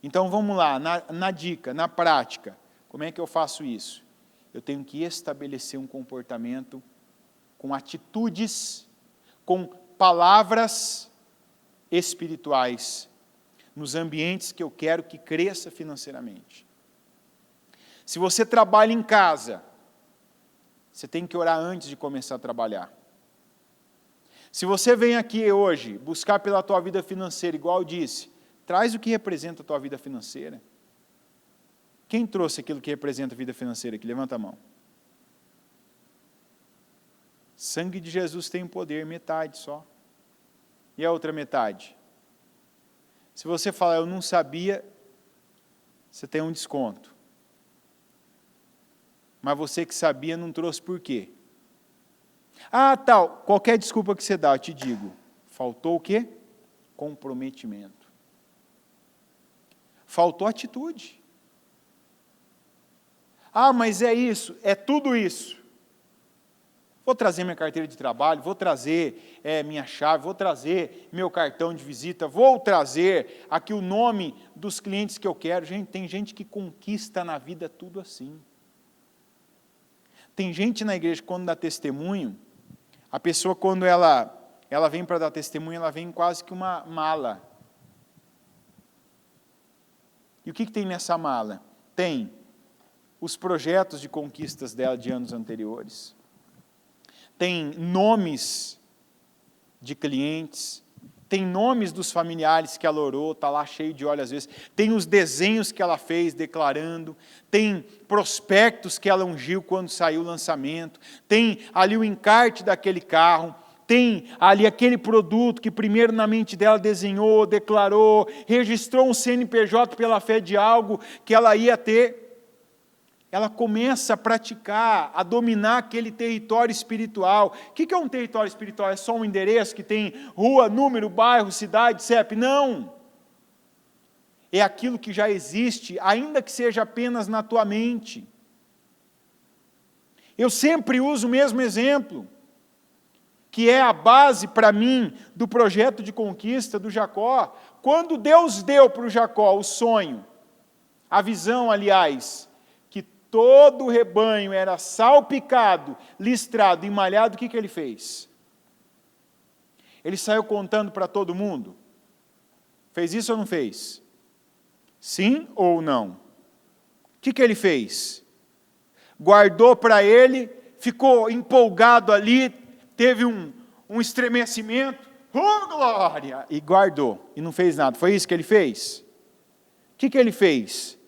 Então vamos lá, na dica, na prática, como é que eu faço isso? Eu tenho que estabelecer um comportamento com atitudes, com palavras espirituais, nos ambientes que eu quero que cresça financeiramente. Se você trabalha em casa, você tem que orar antes de começar a trabalhar. Se você vem aqui hoje buscar pela tua vida financeira, igual eu disse, traz o que representa a tua vida financeira. Quem trouxe aquilo que representa a vida financeira aqui? Levanta a mão. Sangue de Jesus tem poder, metade só. E a outra metade? Se você falar, eu não sabia, você tem um desconto. Mas você que sabia não trouxe por quê? Ah, tal, qualquer desculpa que você dá, eu te digo. Faltou o quê? Comprometimento. Faltou atitude. Ah, mas é isso, é tudo isso. Vou trazer minha carteira de trabalho, vou trazer minha chave, vou trazer meu cartão de visita, vou trazer aqui o nome dos clientes que eu quero. Gente, tem gente que conquista na vida tudo assim. Tem gente na igreja, quando dá testemunho, a pessoa, quando ela vem para dar testemunho, ela vem quase que uma mala. E o que tem nessa mala? Tem os projetos de conquistas dela de anos anteriores. Tem nomes de clientes, tem nomes dos familiares que ela orou, está lá cheio de óleo às vezes, tem os desenhos que ela fez declarando, tem prospectos que ela ungiu quando saiu o lançamento, tem ali o encarte daquele carro, tem ali aquele produto que primeiro na mente dela desenhou, declarou, registrou um CNPJ pela fé de algo que ela ia ter. Ela começa a praticar, a dominar aquele território espiritual. O que é um território espiritual? É só um endereço que tem rua, número, bairro, cidade, CEP? Não. É aquilo que já existe, ainda que seja apenas na tua mente. Eu sempre uso o mesmo exemplo, que é a base para mim do projeto de conquista do Jacó. Quando Deus deu para o Jacó o sonho, a visão, aliás, todo o rebanho era salpicado, listrado e malhado, o que ele fez? Ele saiu contando para todo mundo? Fez isso ou não fez? Sim ou não? O que ele fez? Guardou para ele, ficou empolgado ali, teve um estremecimento, oh glória! E guardou, e não fez nada. Foi isso que ele fez? O que ele fez?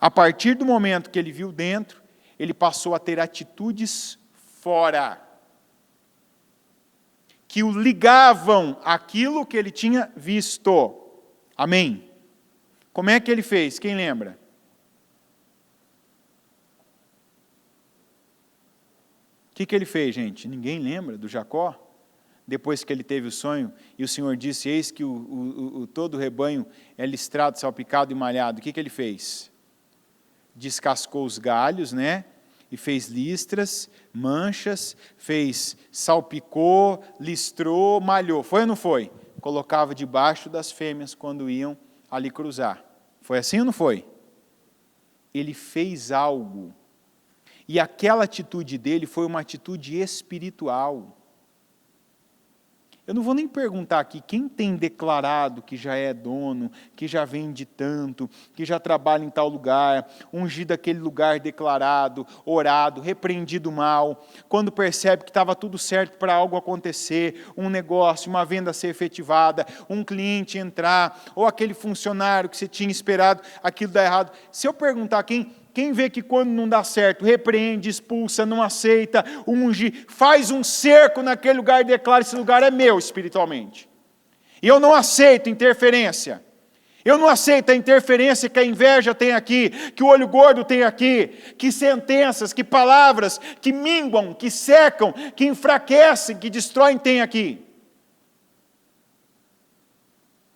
A partir do momento que ele viu dentro, ele passou a ter atitudes fora, que o ligavam àquilo que ele tinha visto. Amém? Como é que ele fez? Quem lembra? que ele fez, gente? Ninguém lembra do Jacó? Depois que ele teve o sonho, e o Senhor disse, eis que todo o rebanho é listrado, salpicado e malhado. O que ele fez? Descascou os galhos, né? E fez listras, manchas, salpicou, listrou, malhou. Foi ou não foi? Colocava debaixo das fêmeas quando iam ali cruzar. Foi assim ou não foi? Ele fez algo. E aquela atitude dele foi uma atitude espiritual. Eu não vou nem perguntar aqui quem tem declarado que já é dono, que já vende tanto, que já trabalha em tal lugar, ungido aquele lugar declarado, orado, repreendido o mal, quando percebe que estava tudo certo para algo acontecer, um negócio, uma venda ser efetivada, um cliente entrar, ou aquele funcionário que você tinha esperado, aquilo dá errado. Se eu perguntar quem vê que quando não dá certo, repreende, expulsa, não aceita, unge, faz um cerco naquele lugar e declara, esse lugar é meu espiritualmente. E eu não aceito interferência. Eu não aceito a interferência que a inveja tem aqui, que o olho gordo tem aqui, que sentenças, que palavras, que minguam, que secam, que enfraquecem, que destroem tem aqui.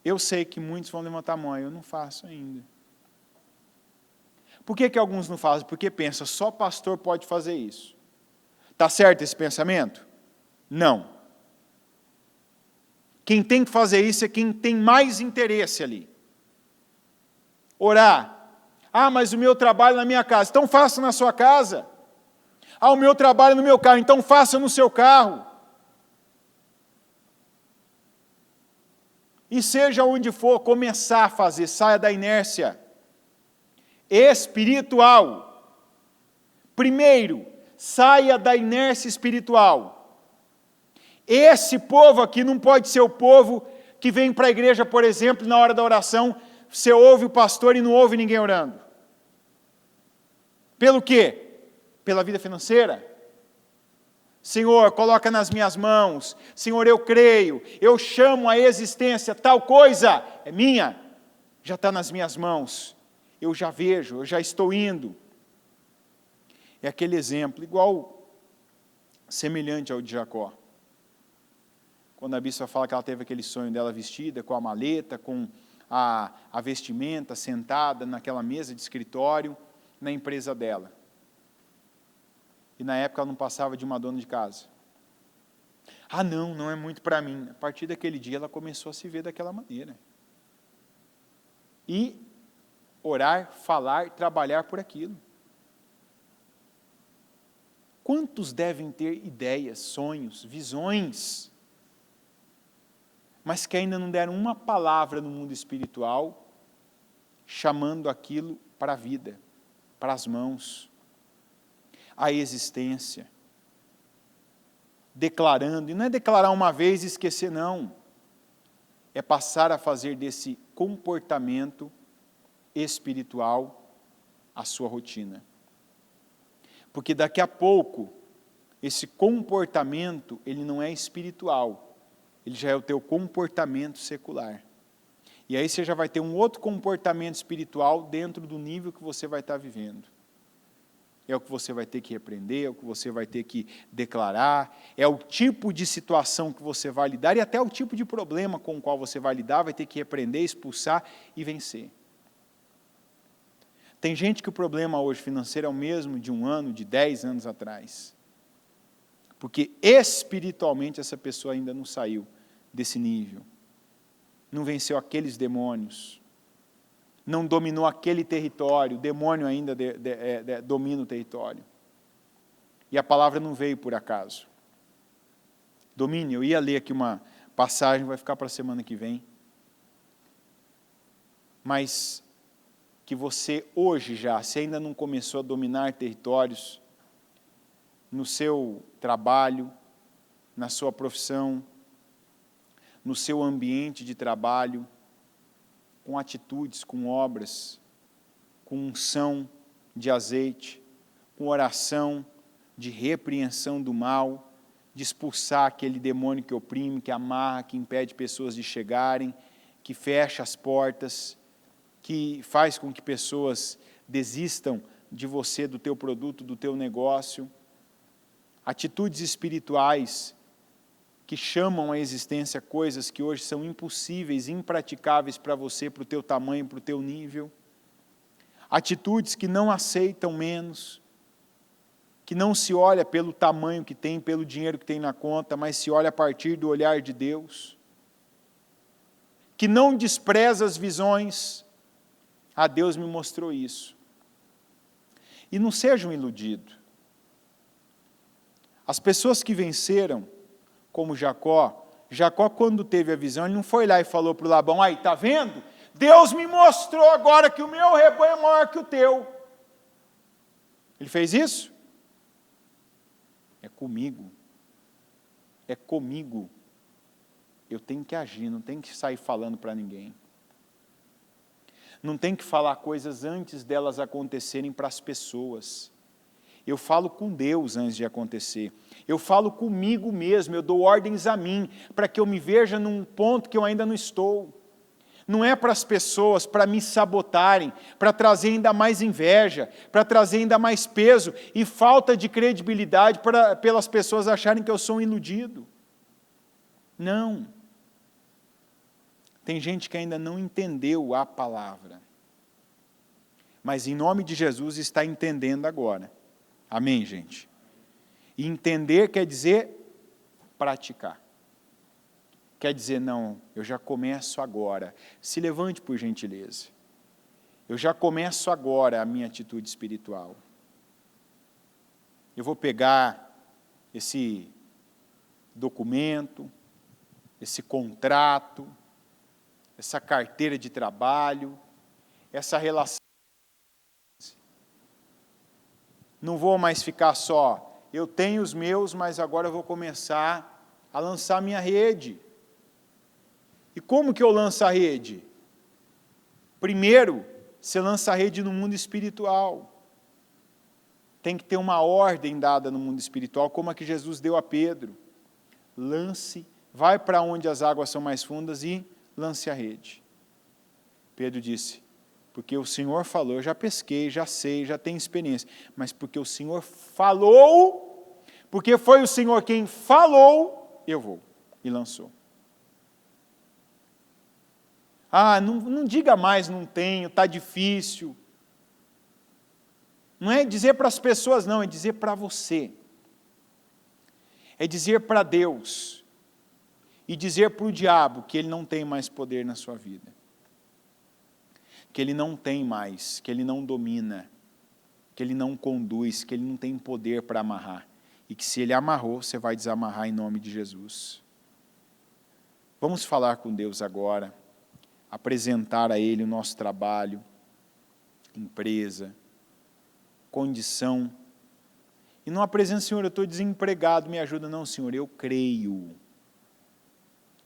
Eu sei que muitos vão levantar a mão, eu não faço ainda. Por que alguns não fazem? Porque pensam, só pastor pode fazer isso. Está certo esse pensamento? Não. Quem tem que fazer isso é quem tem mais interesse ali. Orar. Mas o meu trabalho na minha casa. Então faça na sua casa. O meu trabalho no meu carro. Então faça no seu carro. E seja onde for, começar a fazer. Saia da inércia. Espiritual. Primeiro, saia da inércia espiritual. Esse povo aqui não pode ser o povo que vem para a igreja, por exemplo, na hora da oração, você ouve o pastor e não ouve ninguém orando. Pelo quê? Pela vida financeira. Senhor, coloca nas minhas mãos. Senhor, eu creio, eu chamo a existência, tal coisa é minha, já está nas minhas mãos. Eu já vejo, eu já estou indo. É aquele exemplo, igual, semelhante ao de Jacó. Quando a bispa fala que ela teve aquele sonho dela vestida, com a maleta, com a vestimenta, sentada naquela mesa de escritório, na empresa dela. E na época ela não passava de uma dona de casa. Não é muito para mim. A partir daquele dia ela começou a se ver daquela maneira. E orar, falar, trabalhar por aquilo. Quantos devem ter ideias, sonhos, visões, mas que ainda não deram uma palavra no mundo espiritual, chamando aquilo para a vida, para as mãos, a existência, declarando, e não é declarar uma vez e esquecer, não, é passar a fazer desse comportamento espiritual a sua rotina. Porque daqui a pouco, esse comportamento, ele não é espiritual, ele já é o teu comportamento secular. E aí você já vai ter um outro comportamento espiritual dentro do nível que você vai estar vivendo. É o que você vai ter que repreender, é o que você vai ter que declarar, é o tipo de situação que você vai lidar e até o tipo de problema com o qual você vai lidar, vai ter que repreender, expulsar e vencer. Tem gente que o problema hoje financeiro é o mesmo de 1 ano, de 10 anos atrás. Porque espiritualmente essa pessoa ainda não saiu desse nível. Não venceu aqueles demônios. Não dominou aquele território. O demônio ainda domina o território. E a palavra não veio por acaso. Domine, eu ia ler aqui uma passagem, vai ficar para a semana que vem. Mas que você hoje já, se ainda não começou a dominar territórios, no seu trabalho, na sua profissão, no seu ambiente de trabalho, com atitudes, com obras, com unção de azeite, com oração de repreensão do mal, de expulsar aquele demônio que oprime, que amarra, que impede pessoas de chegarem, que fecha as portas, que faz com que pessoas desistam de você, do teu produto, do teu negócio. atitudes espirituais que chamam à existência coisas que hoje são impossíveis, impraticáveis para você, para o teu tamanho, para o teu nível. Atitudes que não aceitam menos, que não se olha pelo tamanho que tem, pelo dinheiro que tem na conta, mas se olha a partir do olhar de Deus. Que não despreza as visões. Deus me mostrou isso. E não seja um iludido. As pessoas que venceram, como Jacó, quando teve a visão, ele não foi lá e falou para o Labão, aí, está vendo? Deus me mostrou agora que o meu rebanho é maior que o teu. Ele fez isso? É comigo. É comigo. Eu tenho que agir, não tenho que sair falando para ninguém. Não tenho que falar coisas antes delas acontecerem para as pessoas. Eu falo com Deus antes de acontecer. Eu falo comigo mesmo, eu dou ordens a mim, para que eu me veja num ponto que eu ainda não estou. Não é para as pessoas, para me sabotarem, para trazer ainda mais inveja, para trazer ainda mais peso e falta de credibilidade pelas pessoas acharem que eu sou um iludido. Não. Tem gente que ainda não entendeu a palavra. Mas em nome de Jesus está entendendo agora. Amém, gente? E entender quer dizer praticar. Quer dizer, não, eu já começo agora. Se levante por gentileza. Eu já começo agora a minha atitude espiritual. Eu vou pegar esse documento, esse contrato, essa carteira de trabalho, essa relação. Não vou mais ficar só, eu tenho os meus, mas agora eu vou começar a lançar minha rede. E como que eu lanço a rede? Primeiro, você lança a rede no mundo espiritual. Tem que ter uma ordem dada no mundo espiritual, como a que Jesus deu a Pedro. Lance, vai para onde as águas são mais fundas e lance a rede. Pedro disse, porque o Senhor falou, eu já pesquei, já sei, já tenho experiência, mas porque o Senhor falou, porque foi o Senhor quem falou, eu vou. E lançou. Não diga mais, não tenho, está difícil. Não é dizer para as pessoas, não, é dizer para você. É dizer para Deus. E dizer para o diabo que ele não tem mais poder na sua vida. Que ele não tem mais, que ele não domina, que ele não conduz, que ele não tem poder para amarrar. E que se ele amarrou, você vai desamarrar em nome de Jesus. Vamos falar com Deus agora. Apresentar a Ele o nosso trabalho, empresa, condição. E não apresenta, Senhor, eu estou desempregado, me ajuda. Não, Senhor, eu creio.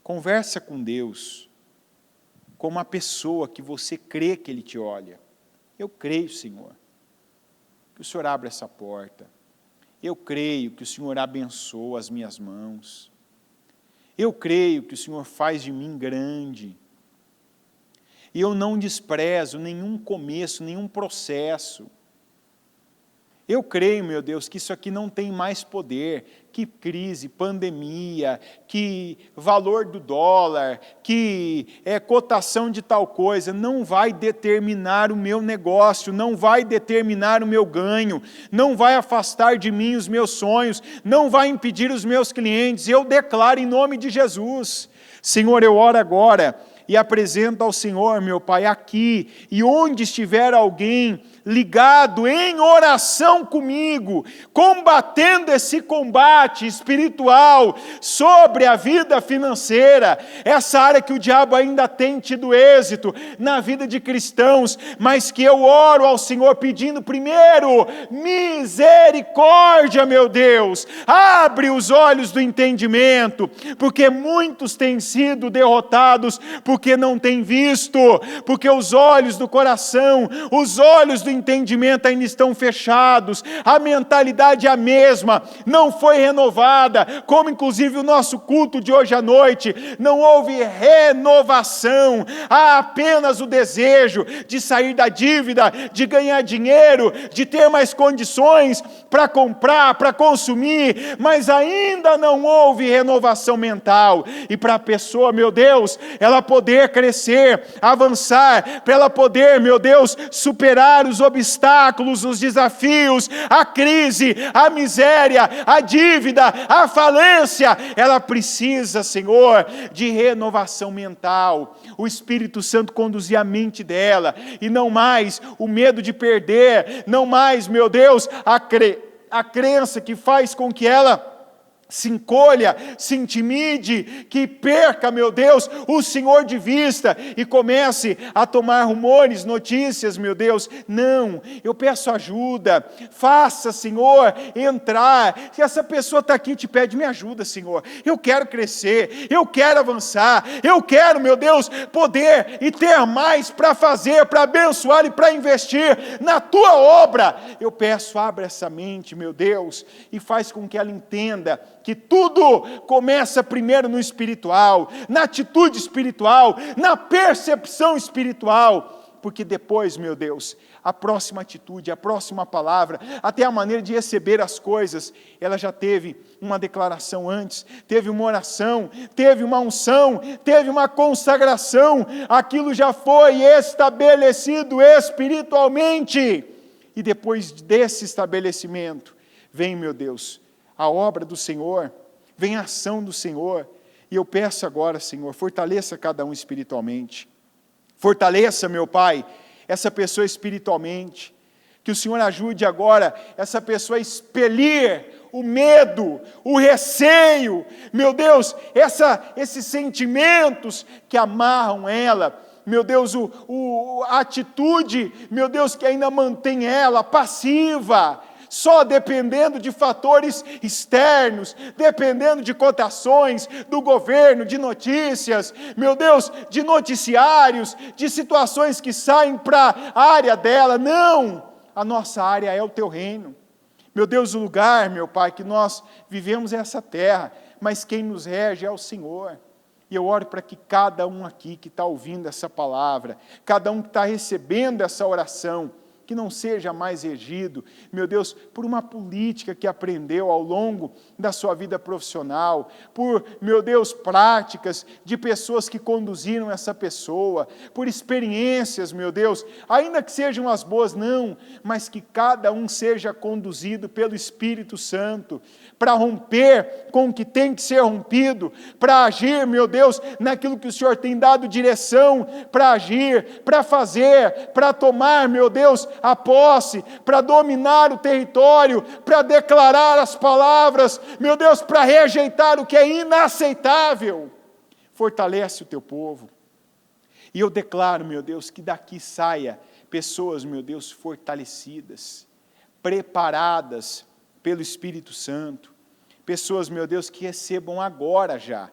Conversa com Deus, como uma pessoa que você crê que Ele te olha. Eu creio, Senhor, que o Senhor abre essa porta. Eu creio que o Senhor abençoa as minhas mãos. Eu creio que o Senhor faz de mim grande. E eu não desprezo nenhum começo, nenhum processo. Eu creio, meu Deus, que isso aqui não tem mais poder, que crise, pandemia, que valor do dólar, que cotação de tal coisa, não vai determinar o meu negócio, não vai determinar o meu ganho, não vai afastar de mim os meus sonhos, não vai impedir os meus clientes. Eu declaro em nome de Jesus. Senhor, eu oro agora e apresento ao Senhor, meu Pai, aqui, e onde estiver alguém ligado em oração comigo, combatendo esse combate espiritual sobre a vida financeira, essa área que o diabo ainda tem tido êxito na vida de cristãos, mas que eu oro ao Senhor pedindo primeiro, misericórdia, meu Deus, abre os olhos do entendimento, porque muitos têm sido derrotados, porque não têm visto, porque os olhos do coração, os olhos do entendimento ainda estão fechados, a mentalidade é a mesma, não foi renovada, como inclusive o nosso culto de hoje à noite, não houve renovação, há apenas o desejo de sair da dívida, de ganhar dinheiro, de ter mais condições para comprar, para consumir, mas ainda não houve renovação mental. E para a pessoa, meu Deus, ela poder crescer, avançar, para ela poder, meu Deus, superar os obstáculos, os desafios, a crise, a miséria, a dívida, a falência, ela precisa, Senhor, de renovação mental. O Espírito Santo conduzir a mente dela, e não mais o medo de perder, não mais, meu Deus, a crença que faz com que ela se encolha, se intimide, que perca, meu Deus, o Senhor de vista e comece a tomar rumores, notícias, meu Deus. Não, eu peço ajuda, faça, Senhor, entrar. Se essa pessoa está aqui e te pede, me ajuda, Senhor. Eu quero crescer, eu quero avançar, eu quero, meu Deus, poder e ter mais para fazer, para abençoar e para investir na tua obra. Eu peço, abra essa mente, meu Deus, e faz com que ela entenda que tudo começa primeiro no espiritual, na atitude espiritual, na percepção espiritual, porque depois, meu Deus, a próxima atitude, a próxima palavra, até a maneira de receber as coisas, ela já teve uma declaração antes, teve uma oração, teve uma unção, teve uma consagração, aquilo já foi estabelecido espiritualmente, e depois desse estabelecimento, vem, meu Deus, a obra do Senhor, vem a ação do Senhor, e eu peço agora, Senhor, fortaleça cada um espiritualmente, fortaleça, meu Pai, essa pessoa espiritualmente, que o Senhor ajude agora essa pessoa a expelir o medo, o receio, meu Deus, esses sentimentos que amarram ela, meu Deus, a atitude, meu Deus, que ainda mantém ela passiva, só dependendo de fatores externos, dependendo de cotações do governo, de notícias, meu Deus, de noticiários, de situações que saem para a área dela. Não, a nossa área é o teu reino. Meu Deus, o lugar, meu Pai, que nós vivemos é essa terra, mas quem nos rege é o Senhor. E eu oro para que cada um aqui que está ouvindo essa palavra, cada um que está recebendo essa oração, que não seja mais regido, meu Deus, por uma política que aprendeu ao longo da sua vida profissional, por, meu Deus, práticas de pessoas que conduziram essa pessoa, por experiências, meu Deus, ainda que sejam as boas, não, mas que cada um seja conduzido pelo Espírito Santo, para romper com o que tem que ser rompido, para agir, meu Deus, naquilo que o Senhor tem dado direção, para agir, para fazer, para tomar, meu Deus, a posse, para dominar o território, para declarar as palavras, meu Deus, para rejeitar o que é inaceitável. Fortalece o teu povo. E eu declaro, meu Deus, que daqui saia pessoas, meu Deus, fortalecidas, preparadas pelo Espírito Santo, pessoas, meu Deus, que recebam agora já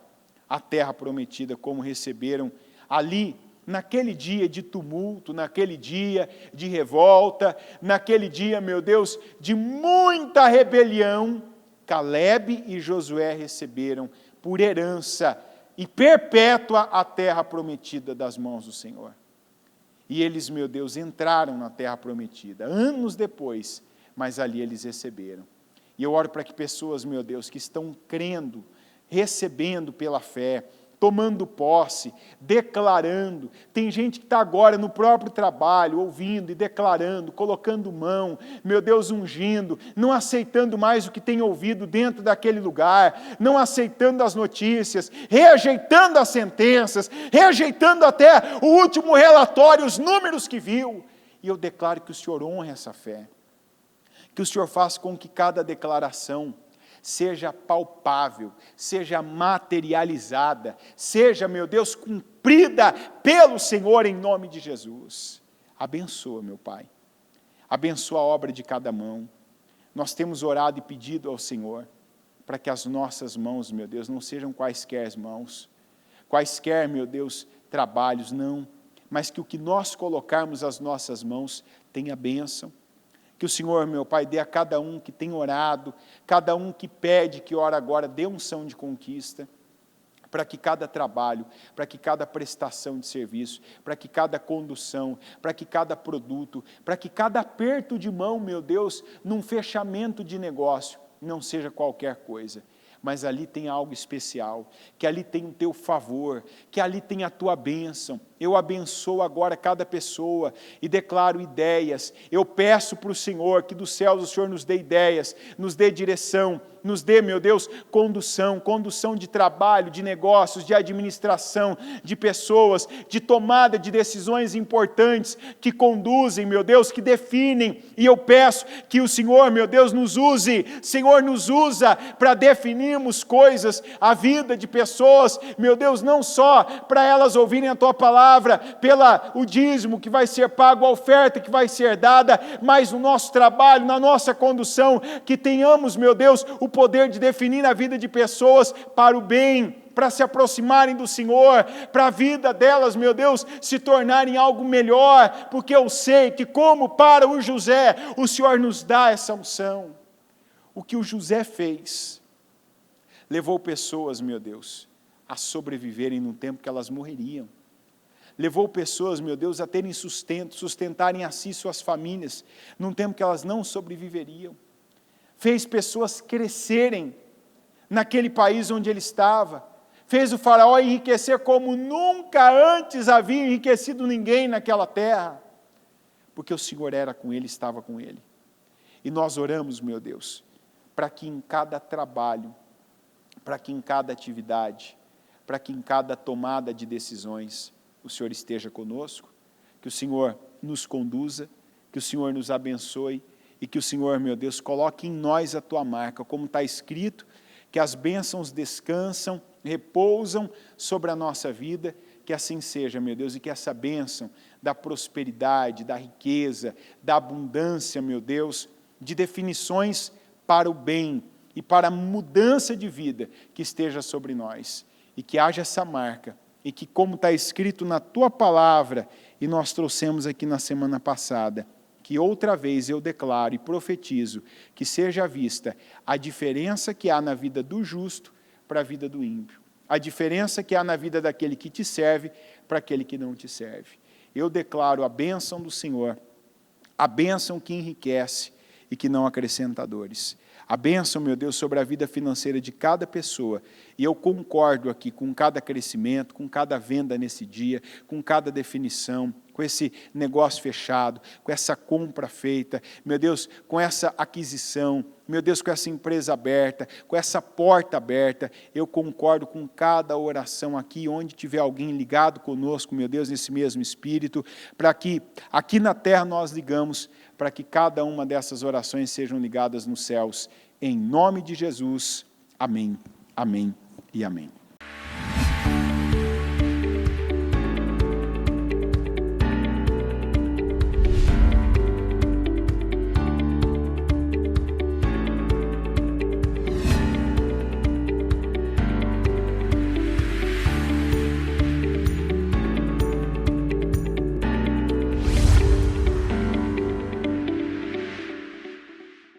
a terra prometida, como receberam ali, naquele dia de tumulto, naquele dia de revolta, naquele dia, meu Deus, de muita rebelião, Calebe e Josué receberam por herança e perpétua a terra prometida das mãos do Senhor. E eles, meu Deus, entraram na terra prometida, anos depois, mas ali eles receberam. E eu oro para que pessoas, meu Deus, que estão crendo, recebendo pela fé, tomando posse, declarando. Tem gente que está agora no próprio trabalho, ouvindo e declarando, colocando mão, meu Deus, ungindo, não aceitando mais o que tem ouvido dentro daquele lugar, não aceitando as notícias, rejeitando as sentenças, rejeitando até o último relatório, os números que viu. E eu declaro que o Senhor honre essa fé, que o Senhor faça com que cada declaração seja palpável, seja materializada, seja, meu Deus, cumprida pelo Senhor em nome de Jesus. Abençoa, meu Pai, abençoa a obra de cada mão. Nós temos orado e pedido ao Senhor, para que as nossas mãos, meu Deus, não sejam quaisquer mãos, quaisquer, meu Deus, trabalhos, não, mas que o que nós colocarmos as nossas mãos tenha bênção. Que o Senhor, meu Pai, dê a cada um que tem orado, cada um que pede, que ora agora, dê unção de conquista, para que cada trabalho, para que cada prestação de serviço, para que cada condução, para que cada produto, para que cada aperto de mão, meu Deus, num fechamento de negócio, não seja qualquer coisa, mas ali tem algo especial, que ali tem o teu favor, que ali tem a tua bênção. Eu abençoo agora cada pessoa e declaro ideias. Eu peço para o Senhor que dos céus o Senhor nos dê ideias, nos dê direção, nos dê, meu Deus, condução de trabalho, de negócios, de administração, de pessoas, de tomada de decisões importantes que conduzem, meu Deus, que definem. E eu peço que o Senhor, meu Deus, nos use. Senhor, nos usa para definirmos coisas, a vida de pessoas, meu Deus, não só para elas ouvirem a tua palavra, pela o dízimo que vai ser pago, a oferta que vai ser dada, mas no nosso trabalho, na nossa condução, que tenhamos, meu Deus, o poder de definir a vida de pessoas para o bem, para se aproximarem do Senhor, para a vida delas, meu Deus, se tornarem algo melhor, porque eu sei que como para o José, o Senhor nos dá essa unção. O que o José fez, levou pessoas, meu Deus, a sobreviverem num tempo que elas morreriam. Levou pessoas, meu Deus, a terem sustento, sustentarem a si e suas famílias, num tempo que elas não sobreviveriam. Fez pessoas crescerem naquele país onde ele estava. Fez o faraó enriquecer como nunca antes havia enriquecido ninguém naquela terra. Porque o Senhor era com ele, estava com ele. E nós oramos, meu Deus, para que em cada trabalho, para que em cada atividade, para que em cada tomada de decisões, o Senhor esteja conosco, que o Senhor nos conduza, que o Senhor nos abençoe e que o Senhor, meu Deus, coloque em nós a tua marca, como está escrito, que as bênçãos descansam, repousam sobre a nossa vida, que assim seja, meu Deus, e que essa bênção da prosperidade, da riqueza, da abundância, meu Deus, de definições para o bem e para a mudança de vida que esteja sobre nós, e que haja essa marca, e que, como está escrito na tua palavra, e nós trouxemos aqui na semana passada, que outra vez eu declaro e profetizo que seja vista a diferença que há na vida do justo para a vida do ímpio, a diferença que há na vida daquele que te serve para aquele que não te serve. Eu declaro a bênção do Senhor, a bênção que enriquece e que não acrescenta dores. A bênção, meu Deus, sobre a vida financeira de cada pessoa. E eu concordo aqui com cada crescimento, com cada venda nesse dia, com cada definição, com esse negócio fechado, com essa compra feita, meu Deus, com essa aquisição, meu Deus, com essa empresa aberta, com essa porta aberta. Eu concordo com cada oração aqui, onde tiver alguém ligado conosco, meu Deus, nesse mesmo espírito, para que aqui na terra nós ligamos, para que cada uma dessas orações sejam ligadas nos céus. Em nome de Jesus, amém, amém e amém.